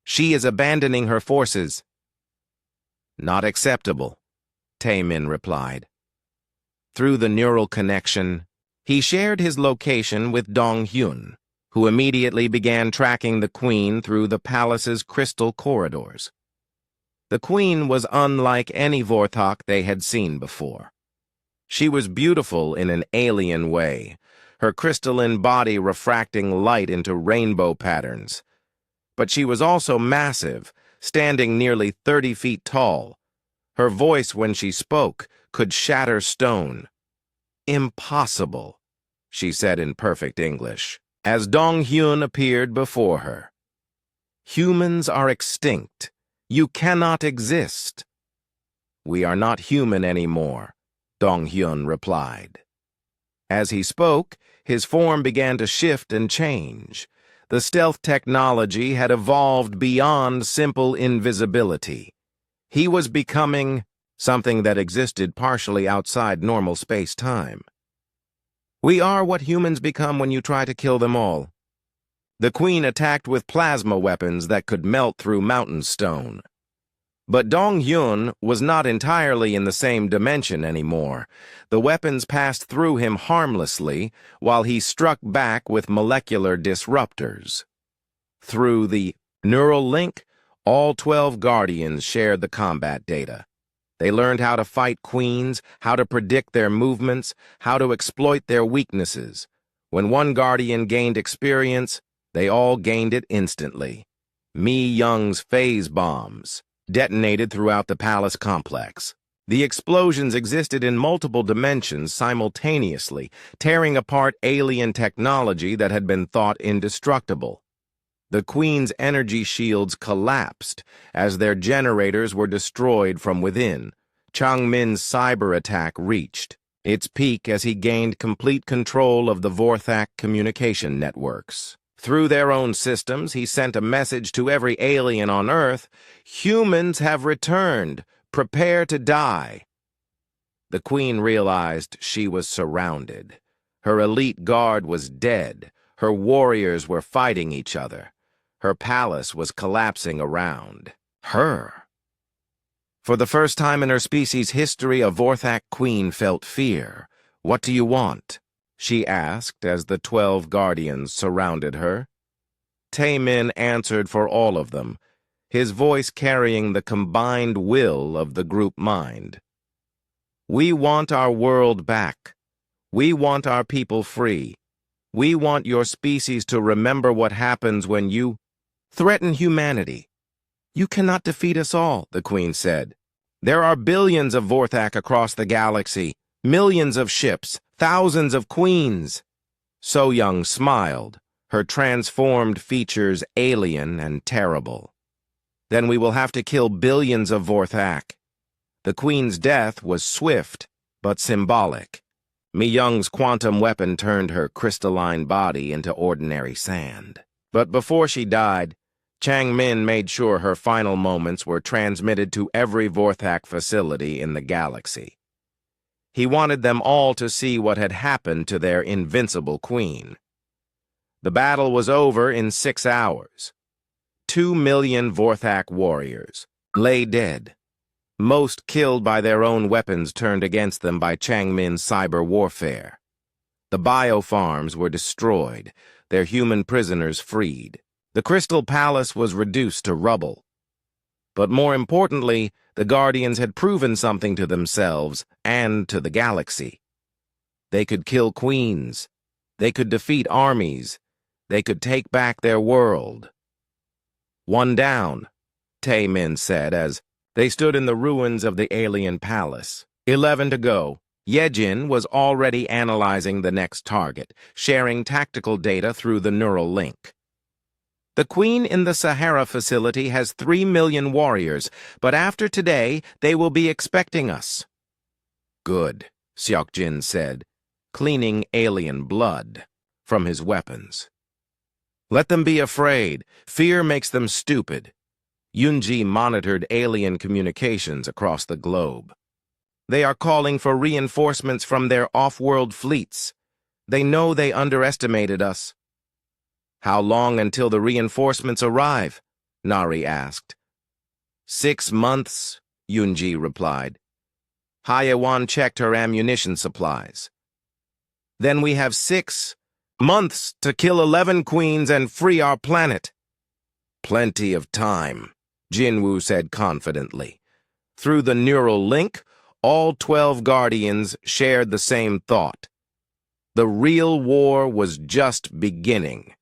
"She is abandoning her forces." "Not acceptable," Taemin replied. Through the neural connection, he shared his location with Dong Hyun, who immediately began tracking the Queen through the palace's crystal corridors. The Queen was unlike any Vorthok they had seen before. She was beautiful in an alien way, her crystalline body refracting light into rainbow patterns. But she was also massive, standing nearly 30 feet tall. Her voice, when she spoke, could shatter stone. "Impossible," she said in perfect English, as Dong Hyun appeared before her. "Humans are extinct. You cannot exist." "We are not human anymore," Dong Hyun replied. As he spoke, his form began to shift and change. The stealth technology had evolved beyond simple invisibility. He was becoming something that existed partially outside normal space-time. "We are what humans become when you try to kill them all." The Queen attacked with plasma weapons that could melt through mountain stone. But Dong Hyun was not entirely in the same dimension anymore. The weapons passed through him harmlessly, while he struck back with molecular disruptors. Through the neural link, all 12 guardians shared the combat data. They learned how to fight queens, how to predict their movements, how to exploit their weaknesses. When one guardian gained experience, they all gained it instantly. Mi Young's phase bombs detonated throughout the palace complex. The explosions existed in multiple dimensions simultaneously, tearing apart alien technology that had been thought indestructible. The Queen's energy shields collapsed as their generators were destroyed from within. Changmin's cyber attack reached its peak as he gained complete control of the Vorthak communication networks. Through their own systems, he sent a message to every alien on Earth: "Humans have returned. Prepare to die." The Queen realized she was surrounded. Her elite guard was dead. Her warriors were fighting each other. Her palace was collapsing around her. For the first time in her species' history, a Vorthak queen felt fear. "What do you want?" she asked as the 12 guardians surrounded her. Taemin answered for all of them, his voice carrying the combined will of the group mind. "We want our world back. We want our people free. We want your species to remember what happens when you threaten humanity." "You cannot defeat us all," the Queen said. There are billions of Vorthak across the galaxy, millions of ships, thousands of queens. So Young smiled, her transformed features alien and terrible. Then we will have to kill billions of Vorthak. The queen's death was swift, but symbolic. Mi Young's quantum weapon turned her crystalline body into ordinary sand. But before she died, Chang Min made sure her final moments were transmitted to every Vorthak facility in the galaxy. He wanted them all to see what had happened to their invincible queen. The battle was over in 6 hours. 2 million Vorthak warriors lay dead, most killed by their own weapons turned against them by Chang Min's cyber warfare. The biofarms were destroyed, their human prisoners freed. The Crystal Palace was reduced to rubble. But more importantly, the Guardians had proven something to themselves and to the galaxy. They could kill queens. They could defeat armies. They could take back their world. "One down," Tae Min said as they stood in the ruins of the alien palace. 11 to go. Yejin was already analyzing the next target, sharing tactical data through the neural link. "The Queen in the Sahara facility has 3 million warriors, but after today, they will be expecting us." "Good," Seokjin said, cleaning alien blood from his weapons. "Let them be afraid. Fear makes them stupid." Yunji monitored alien communications across the globe. "They are calling for reinforcements from their off-world fleets. They know they underestimated us." "How long until the reinforcements arrive?" Nari asked. 6 months, Yunji replied. Hayawan checked her ammunition supplies. "Then we have 6 months to kill 11 queens and free our planet." "Plenty of time," Jinwoo said confidently. Through the neural link, all 12 Guardians shared the same thought. The real war was just beginning.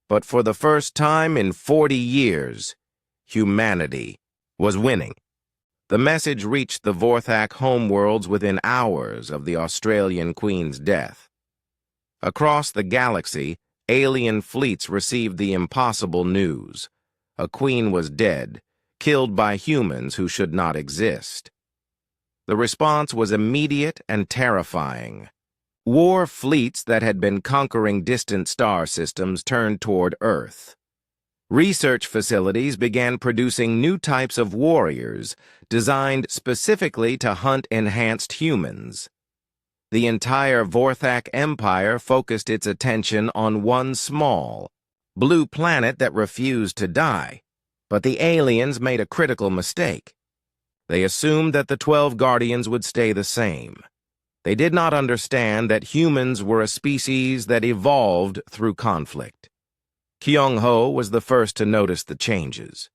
But for the first time in 40 years, humanity was winning. The message reached the Vorthak homeworlds within hours of the Australian Queen's death. Across the galaxy, alien fleets received the impossible news. A queen was dead, killed by humans who should not exist. The response was immediate and terrifying. War fleets that had been conquering distant star systems turned toward Earth. Research facilities began producing new types of warriors designed specifically to hunt enhanced humans. The entire Vorthak Empire focused its attention on one small, blue planet that refused to die. But the aliens made a critical mistake. They assumed that the 12 Guardians would stay the same. They did not understand that humans were a species that evolved through conflict. Kyung-ho was the first to notice the changes.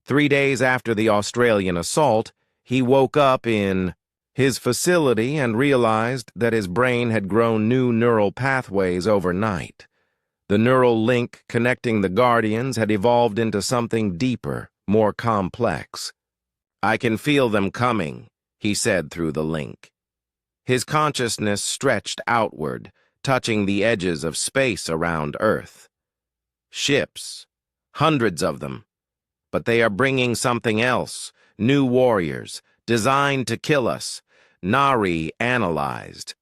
3 days after the Australian assault, he woke up in his facility and realized that his brain had grown new neural pathways overnight. The neural link connecting the Guardians had evolved into something deeper, more complex. "I can feel them coming," he said through the link. His consciousness stretched outward, touching the edges of space around Earth. Ships, hundreds of them. But they are bringing something else, new warriors, designed to kill us. Nari analyzed.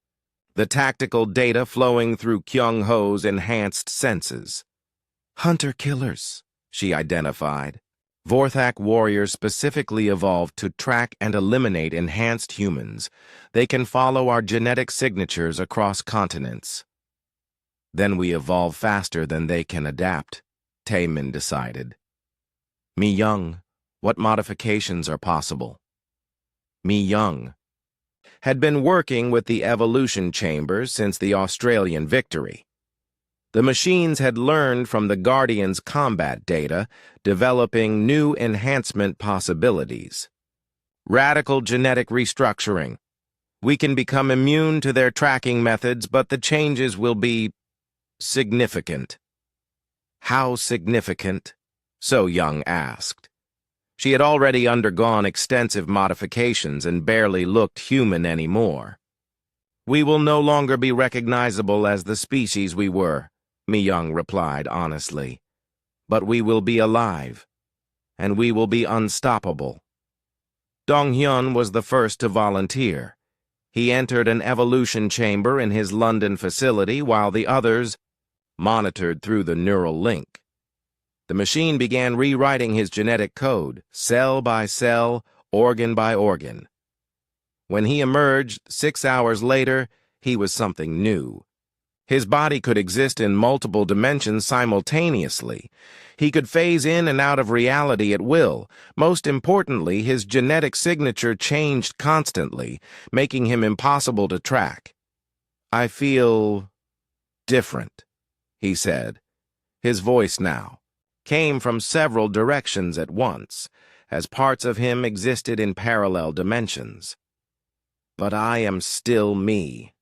The tactical data flowing through Kyung-ho's enhanced senses. "Hunter-killers," she identified. Vorthak warriors specifically evolved to track and eliminate enhanced humans. They can follow our genetic signatures across continents. "Then we evolve faster than they can adapt," Tae Min decided. "Mi Young, what modifications are possible?" Mi Young had been working with the evolution chambers since the Australian victory. The machines had learned from the Guardians' combat data, developing new enhancement possibilities. "Radical genetic restructuring. We can become immune to their tracking methods, but the changes will be significant." "How significant?" So Young asked. She had already undergone extensive modifications and barely looked human anymore. "We will no longer be recognizable as the species we were," Mi-young replied honestly. "But we will be alive, and we will be unstoppable." Dong-hyun was the first to volunteer. He entered an evolution chamber in his London facility while the others monitored through the neural link. The machine began rewriting his genetic code, cell by cell, organ by organ. When he emerged 6 hours later, he was something new. His body could exist in multiple dimensions simultaneously. He could phase in and out of reality at will. Most importantly, his genetic signature changed constantly, making him impossible to track. "I feel different," he said. His voice now came from several directions at once, as parts of him existed in parallel dimensions. "But I am still me.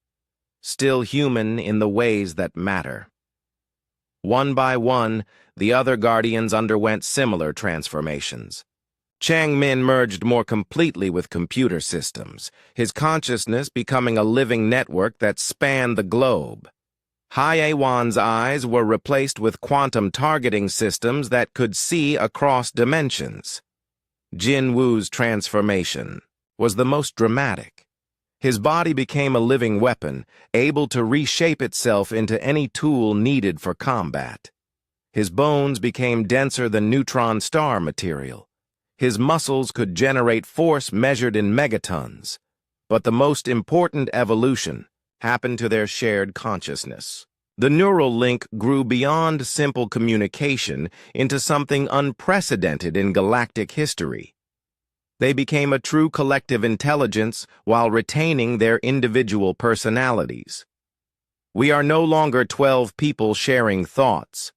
Still human in the ways that matter." One by one, the other Guardians underwent similar transformations. Chang-min merged more completely with computer systems, his consciousness becoming a living network that spanned the globe. Hye-Wan's eyes were replaced with quantum targeting systems that could see across dimensions. Jin-Woo's transformation was the most dramatic. His body became a living weapon, able to reshape itself into any tool needed for combat. His bones became denser than neutron star material. His muscles could generate force measured in megatons. But the most important evolution happened to their shared consciousness. The neural link grew beyond simple communication into something unprecedented in galactic history. They became a true collective intelligence while retaining their individual personalities. "We are no longer 12 people sharing thoughts,"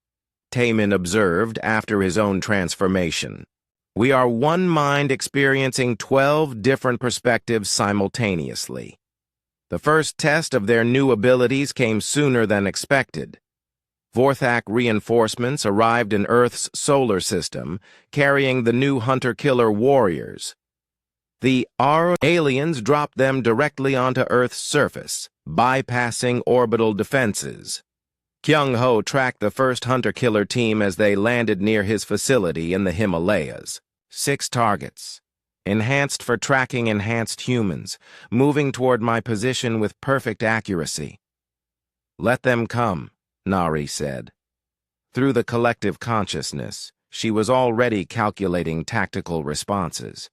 Taemin observed after his own transformation. "We are one mind experiencing 12 different perspectives simultaneously." The first test of their new abilities came sooner than expected. Vorthak reinforcements arrived in Earth's solar system, carrying the new hunter-killer warriors. The aliens dropped them directly onto Earth's surface, bypassing orbital defenses. Kyung-ho tracked the first hunter-killer team as they landed near his facility in the Himalayas. 6 targets. Enhanced for tracking enhanced humans, moving toward my position with perfect accuracy. "Let them come," Nari said. Through the collective consciousness, she was already calculating tactical responses.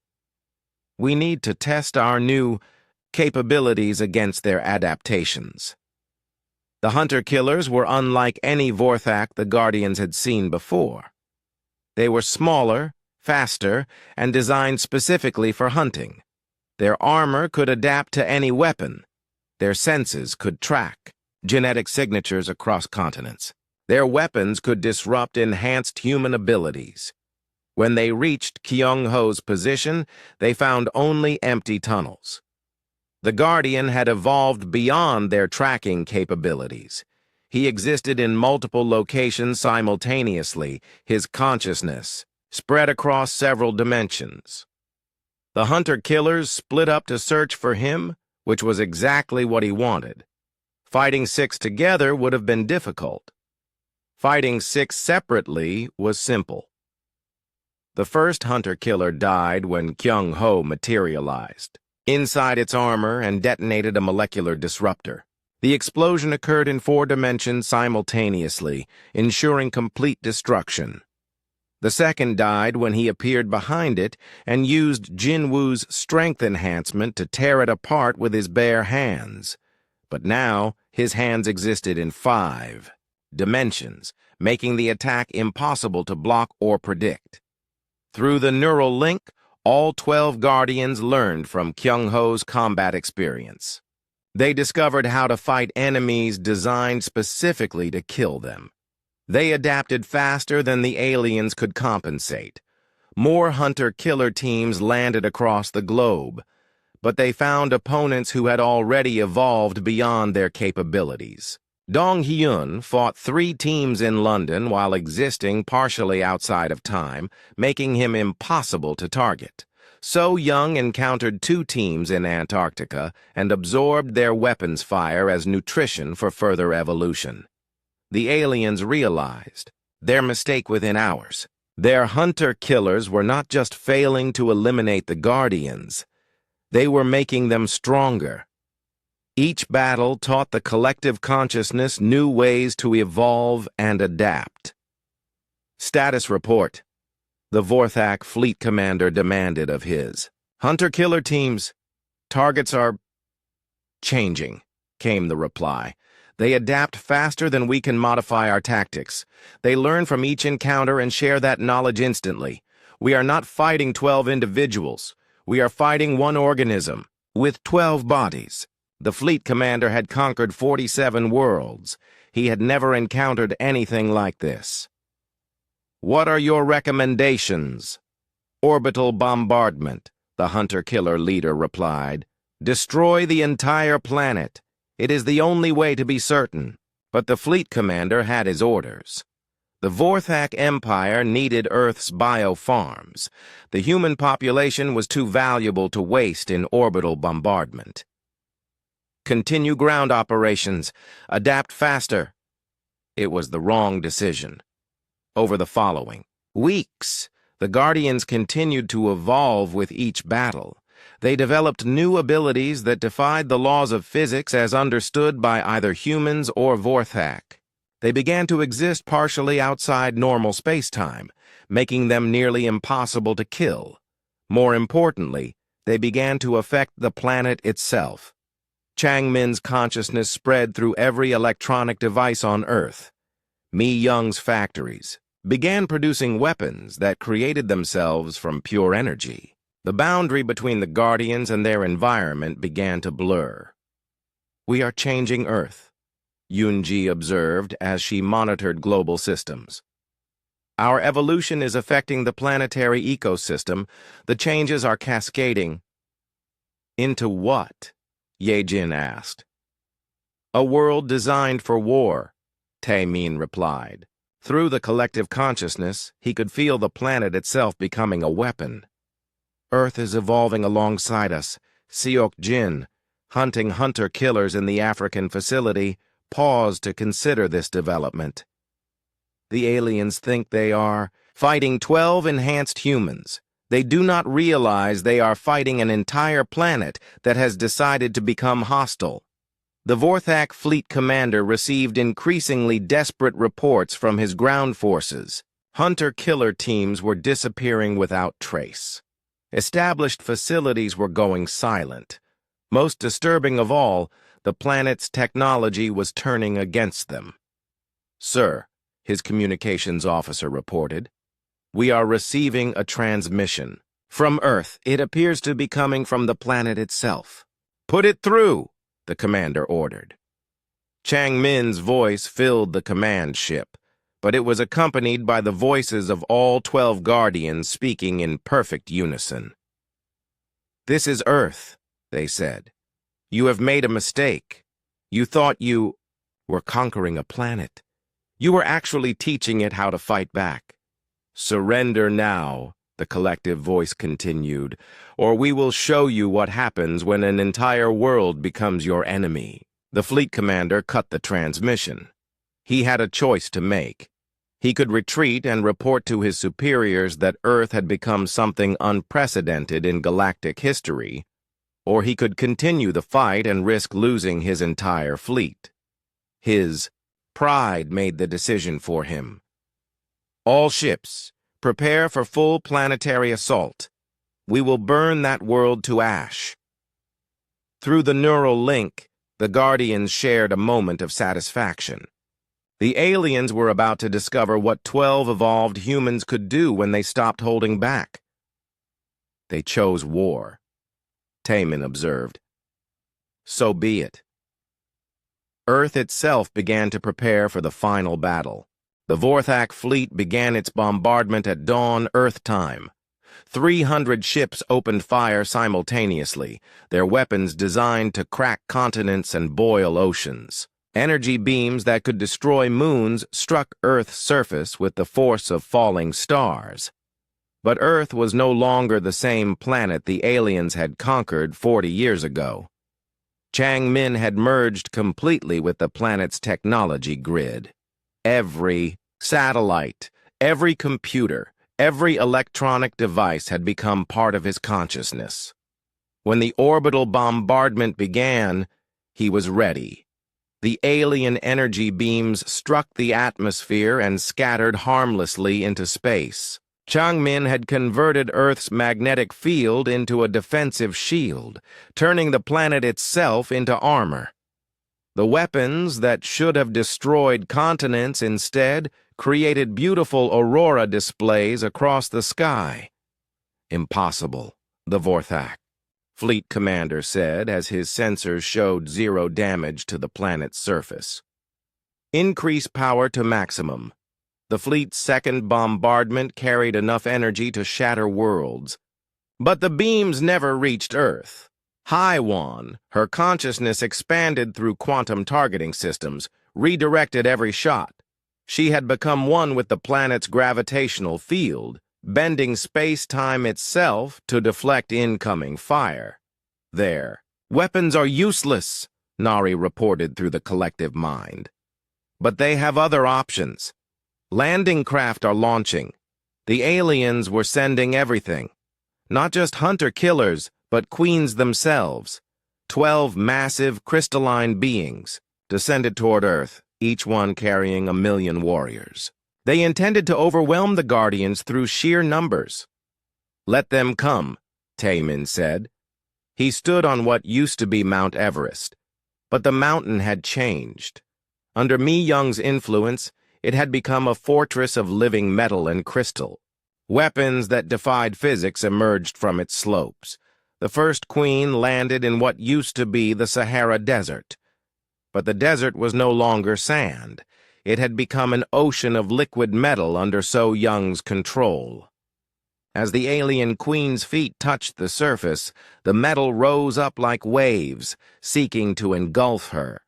"We need to test our new capabilities against their adaptations." The hunter-killers were unlike any Vorthak the Guardians had seen before. They were smaller, faster, and designed specifically for hunting. Their armor could adapt to any weapon. Their senses could track genetic signatures across continents. Their weapons could disrupt enhanced human abilities. When they reached Kyung-ho's position, they found only empty tunnels. The Guardian had evolved beyond their tracking capabilities. He existed in multiple locations simultaneously, his consciousness spread across several dimensions. The hunter-killers split up to search for him, which was exactly what he wanted. Fighting 6 together would have been difficult. Fighting 6 separately was simple. The first hunter-killer died when Kyung-ho materialized inside its armor and detonated a molecular disruptor. The explosion occurred in 4 dimensions simultaneously, ensuring complete destruction. The second died when he appeared behind it and used Jin-Woo's strength enhancement to tear it apart with his bare hands. But now, his hands existed in 5 dimensions, making the attack impossible to block or predict. Through the neural link, all 12 Guardians learned from Kyung-ho's combat experience. They discovered how to fight enemies designed specifically to kill them. They adapted faster than the aliens could compensate. More hunter-killer teams landed across the globe, but they found opponents who had already evolved beyond their capabilities. Dong Hyun fought 3 teams in London while existing partially outside of time, making him impossible to target. So Young encountered 2 teams in Antarctica and absorbed their weapons fire as nutrition for further evolution. The aliens realized their mistake within hours. Their hunter-killers were not just failing to eliminate the Guardians, they were making them stronger. Each battle taught the collective consciousness new ways to evolve and adapt. Status report. The Vorthak fleet commander demanded of his. Hunter-killer teams. Targets are changing, came the reply. They adapt faster than we can modify our tactics. They learn from each encounter and share that knowledge instantly. We are not fighting 12 individuals. We are fighting one organism, with 12 bodies. The fleet commander had conquered 47 worlds. He had never encountered anything like this. What are your recommendations? Orbital bombardment, the hunter-killer leader replied. Destroy the entire planet. It is the only way to be certain. But the fleet commander had his orders. The Vorthak Empire needed Earth's biofarms. The human population was too valuable to waste in orbital bombardment. Continue ground operations. Adapt faster. It was the wrong decision. Over the following weeks, the Guardians continued to evolve with each battle. They developed new abilities that defied the laws of physics as understood by either humans or Vorthak. They began to exist partially outside normal space-time, making them nearly impossible to kill. More importantly, they began to affect the planet itself. Changmin's consciousness spread through every electronic device on Earth. Mi Young's factories began producing weapons that created themselves from pure energy. The boundary between the Guardians and their environment began to blur. We are changing Earth, Yunji observed as she monitored global systems. Our evolution is affecting the planetary ecosystem. The changes are cascading. Into what? Yejin asked. A world designed for war, Taemin replied. Through the collective consciousness, he could feel the planet itself becoming a weapon. Earth is evolving alongside us. Seok Jin, hunting hunter-killers in the African facility, paused to consider this development. The aliens think they are fighting 12 enhanced humans. They do not realize they are fighting an entire planet that has decided to become hostile. The Vorthak fleet commander received increasingly desperate reports from his ground forces. Hunter-killer teams were disappearing without trace. Established facilities were going silent. Most disturbing of all, the planet's technology was turning against them. Sir, his communications officer reported, we are receiving a transmission. From Earth, it appears to be coming from the planet itself. Put it through, the commander ordered. Changmin's voice filled the command ship, but it was accompanied by the voices of all 12 Guardians speaking in perfect unison. This is Earth, they said. You have made a mistake. You thought you were conquering a planet. You were actually teaching it how to fight back. Surrender now, the collective voice continued, or we will show you what happens when an entire world becomes your enemy. The fleet commander cut the transmission. He had a choice to make. He could retreat and report to his superiors that Earth had become something unprecedented in galactic history, or he could continue the fight and risk losing his entire fleet. His pride made the decision for him. All ships, prepare for full planetary assault. We will burn that world to ash. Through the neural link, the Guardians shared a moment of satisfaction. The aliens were about to discover what 12 evolved humans could do when they stopped holding back. They chose war, Taemin observed. So be it. Earth itself began to prepare for the final battle. The Vorthak fleet began its bombardment at dawn Earth time. 300 ships opened fire simultaneously, their weapons designed to crack continents and boil oceans. Energy beams that could destroy moons struck Earth's surface with the force of falling stars. But Earth was no longer the same planet the aliens had conquered 40 years ago. Changmin had merged completely with the planet's technology grid. Every satellite, every computer, every electronic device had become part of his consciousness. When the orbital bombardment began, he was ready. The alien energy beams struck the atmosphere and scattered harmlessly into space. Changmin had converted Earth's magnetic field into a defensive shield, turning the planet itself into armor. The weapons that should have destroyed continents instead created beautiful aurora displays across the sky. Impossible, the Vorthak Fleet Commander said as his sensors showed 0 damage to the planet's surface. Increase power to maximum. The fleet's second bombardment carried enough energy to shatter worlds. But the beams never reached Earth. Haiwan, her consciousness expanded through quantum targeting systems, redirected every shot. She had become one with the planet's gravitational field, bending space-time itself to deflect incoming fire. There. Weapons are useless, Nari reported through the collective mind. But they have other options. Landing craft are launching. The aliens were sending everything. Not just hunter-killers, but queens themselves. 12 massive crystalline beings descended toward Earth, each one carrying 1 million warriors. They intended to overwhelm the Guardians through sheer numbers. Let them come, Taemin said. He stood on what used to be Mount Everest, but the mountain had changed. Under Mi Young's influence, it had become a fortress of living metal and crystal. Weapons that defied physics emerged from its slopes. The first queen landed in what used to be the Sahara Desert. But the desert was no longer sand. It had become an ocean of liquid metal under So Young's control. As the alien queen's feet touched the surface, the metal rose up like waves, seeking to engulf her.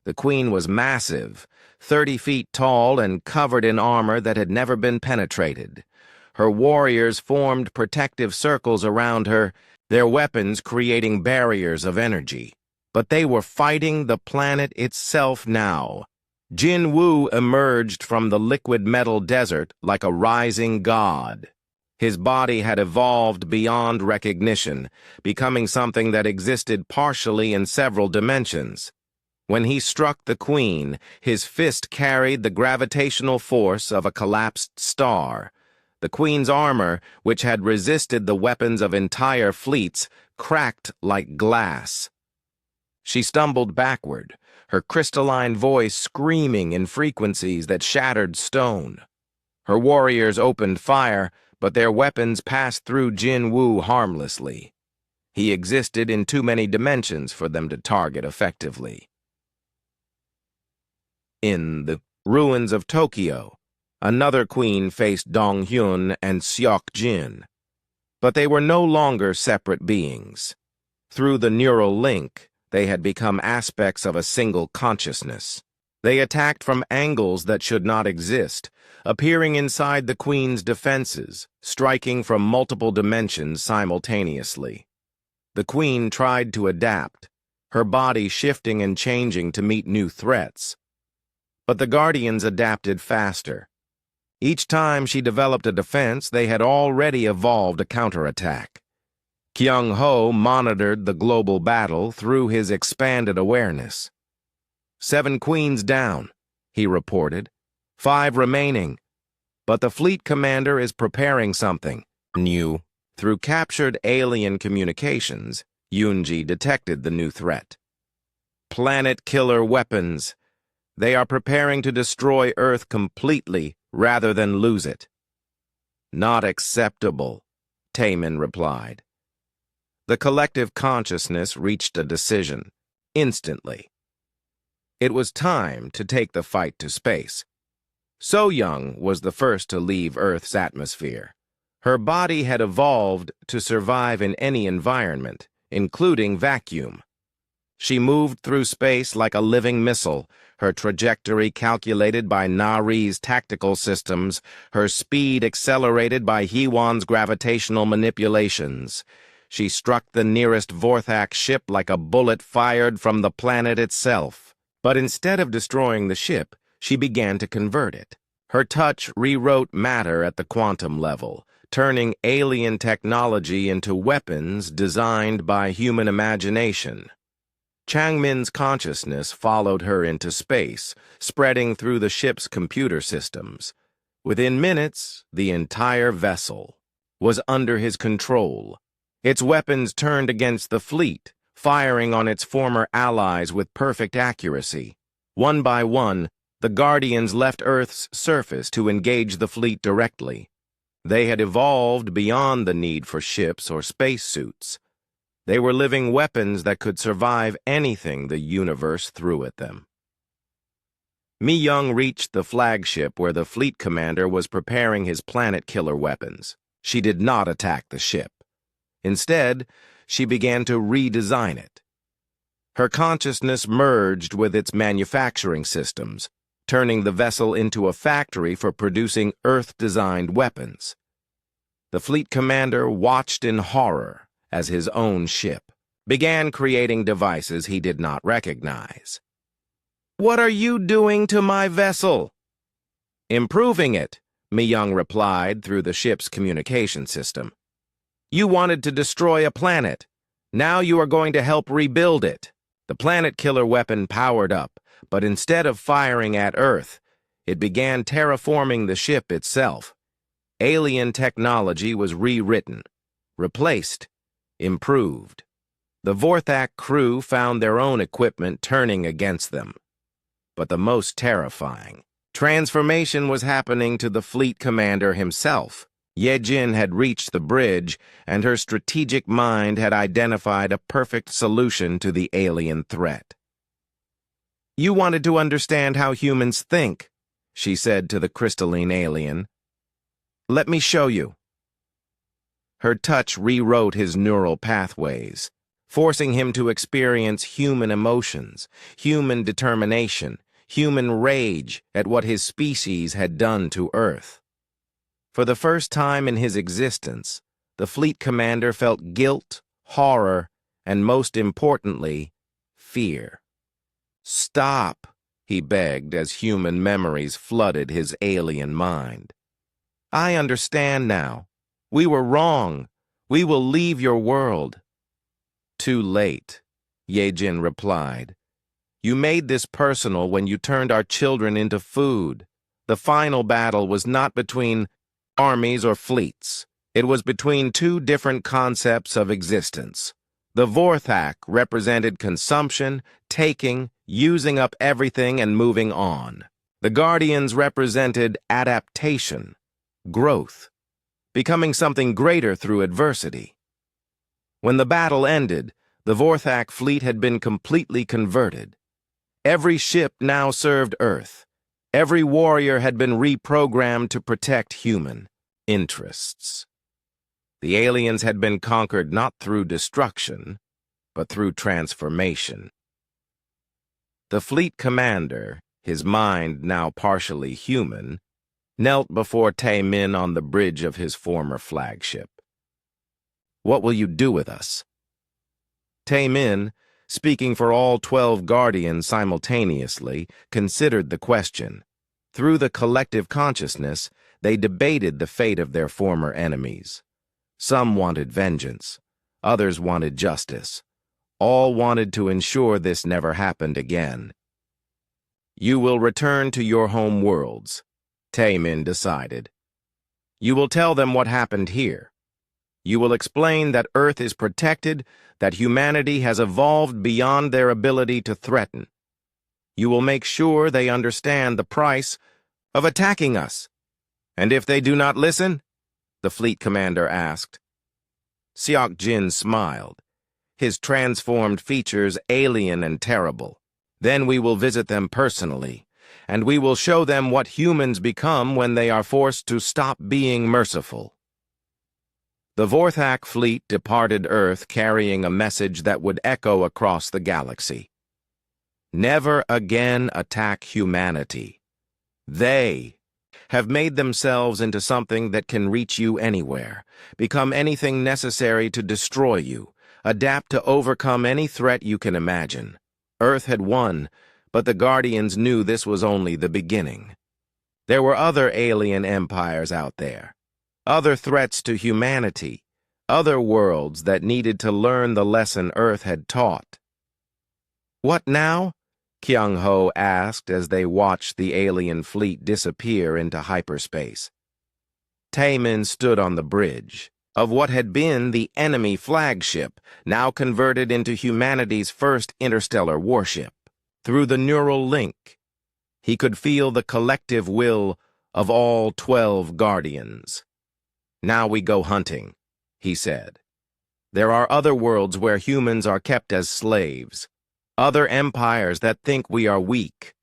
The queen was massive, 30 feet tall and covered in armor that had never been penetrated. Her warriors formed protective circles around her, their weapons creating barriers of energy. But they were fighting the planet itself now. Jin Wu emerged from the liquid metal desert like a rising god. His body had evolved beyond recognition, becoming something that existed partially in several dimensions. When he struck the queen, his fist carried the gravitational force of a collapsed star. The queen's armor, which had resisted the weapons of entire fleets, cracked like glass. She stumbled backward, her crystalline voice screaming in frequencies that shattered stone. Her warriors opened fire, but their weapons passed through Jin Wu harmlessly. He existed in too many dimensions for them to target effectively. In the ruins of Tokyo, another queen faced Dong-hyun and Seok-jin. But they were no longer separate beings. Through the neural link, they had become aspects of a single consciousness. They attacked from angles that should not exist, appearing inside the queen's defenses, striking from multiple dimensions simultaneously. The queen tried to adapt, her body shifting and changing to meet new threats. But the Guardians adapted faster. Each time she developed a defense, they had already evolved a counterattack. Kyung-ho monitored the global battle through his expanded awareness. 7 queens down, he reported. 5 remaining. But the fleet commander is preparing something new. Through captured alien communications, Yoonji detected the new threat. Planet killer weapons. They are preparing to destroy Earth completely rather than lose it. Not acceptable, Taemin replied. The collective consciousness reached a decision, instantly. It was time to take the fight to space. So Young was the first to leave Earth's atmosphere. Her body had evolved to survive in any environment, including vacuum. She moved through space like a living missile, her trajectory calculated by Nari's tactical systems, her speed accelerated by Hewan's gravitational manipulations. She struck the nearest Vorthak ship like a bullet fired from the planet itself. But instead of destroying the ship, she began to convert it. Her touch rewrote matter at the quantum level, turning alien technology into weapons designed by human imagination. Changmin's consciousness followed her into space, spreading through the ship's computer systems. Within minutes, the entire vessel was under his control. Its weapons turned against the fleet, firing on its former allies with perfect accuracy. One by one, the Guardians left Earth's surface to engage the fleet directly. They had evolved beyond the need for ships or spacesuits. They were living weapons that could survive anything the universe threw at them. Mi-young reached the flagship where the fleet commander was preparing his planet-killer weapons. She did not attack the ship. Instead, she began to redesign it. Her consciousness merged with its manufacturing systems, turning the vessel into a factory for producing Earth-designed weapons. The fleet commander watched in horror as his own ship began creating devices he did not recognize. "What are you doing to my vessel?" "Improving it," Mi-young replied through the ship's communication system. "You wanted to destroy a planet. Now you are going to help rebuild it." The planet-killer weapon powered up, but instead of firing at Earth, it began terraforming the ship itself. Alien technology was rewritten, replaced, improved. The Vorthak crew found their own equipment turning against them. But the most terrifying transformation was happening to the fleet commander himself. Ye-jin had reached the bridge, and her strategic mind had identified a perfect solution to the alien threat. "You wanted to understand how humans think," she said to the crystalline alien. "Let me show you." Her touch rewrote his neural pathways, forcing him to experience human emotions, human determination, human rage at what his species had done to Earth. For the first time in his existence, the fleet commander felt guilt, horror, and most importantly, fear. "Stop," he begged as human memories flooded his alien mind. "I understand now. We were wrong. We will leave your world." "Too late," Ye-jin replied. "You made this personal when you turned our children into food. The final battle was not between armies or fleets. It was between two different concepts of existence. The Vorthak represented consumption, taking, using up everything and moving on. The Guardians represented adaptation, growth, becoming something greater through adversity. When the battle ended, the Vorthak fleet had been completely converted. Every ship now served Earth. Every warrior had been reprogrammed to protect human interests. The aliens had been conquered not through destruction, but through transformation. The fleet commander, his mind now partially human, knelt before Tae-min on the bridge of his former flagship. "What will you do with us?" Tae-min, speaking for all 12 Guardians simultaneously, considered the question. Through the collective consciousness, they debated the fate of their former enemies. Some wanted vengeance. Others wanted justice. All wanted to ensure this never happened again. "You will return to your home worlds," Tae-min decided. "You will tell them what happened here. You will explain that Earth is protected, that humanity has evolved beyond their ability to threaten. You will make sure they understand the price of attacking us." "And if they do not listen?" the fleet commander asked. Seok-jin smiled, his transformed features alien and terrible. "Then we will visit them personally, and we will show them what humans become when they are forced to stop being merciful." The Vorthak fleet departed Earth carrying a message that would echo across the galaxy. Never again attack humanity. They have made themselves into something that can reach you anywhere, become anything necessary to destroy you, adapt to overcome any threat you can imagine. Earth had won, but the Guardians knew this was only the beginning. There were other alien empires out there, other threats to humanity, other worlds that needed to learn the lesson Earth had taught. What now? Kyung-ho asked as they watched the alien fleet disappear into hyperspace. Taemin stood on the bridge of what had been the enemy flagship, now converted into humanity's first interstellar warship. Through the neural link, he could feel the collective will of all 12 Guardians. "Now we go hunting," he said. "There are other worlds where humans are kept as slaves. Other empires that think we are weak.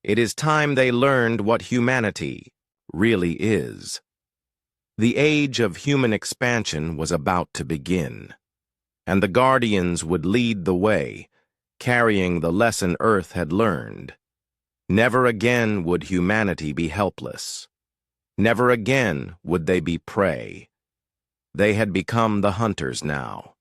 It is time they learned what humanity really is." The age of human expansion was about to begin, and the Guardians would lead the way, carrying the lesson Earth had learned. Never again would humanity be helpless. Never again would they be prey. They had become the hunters now.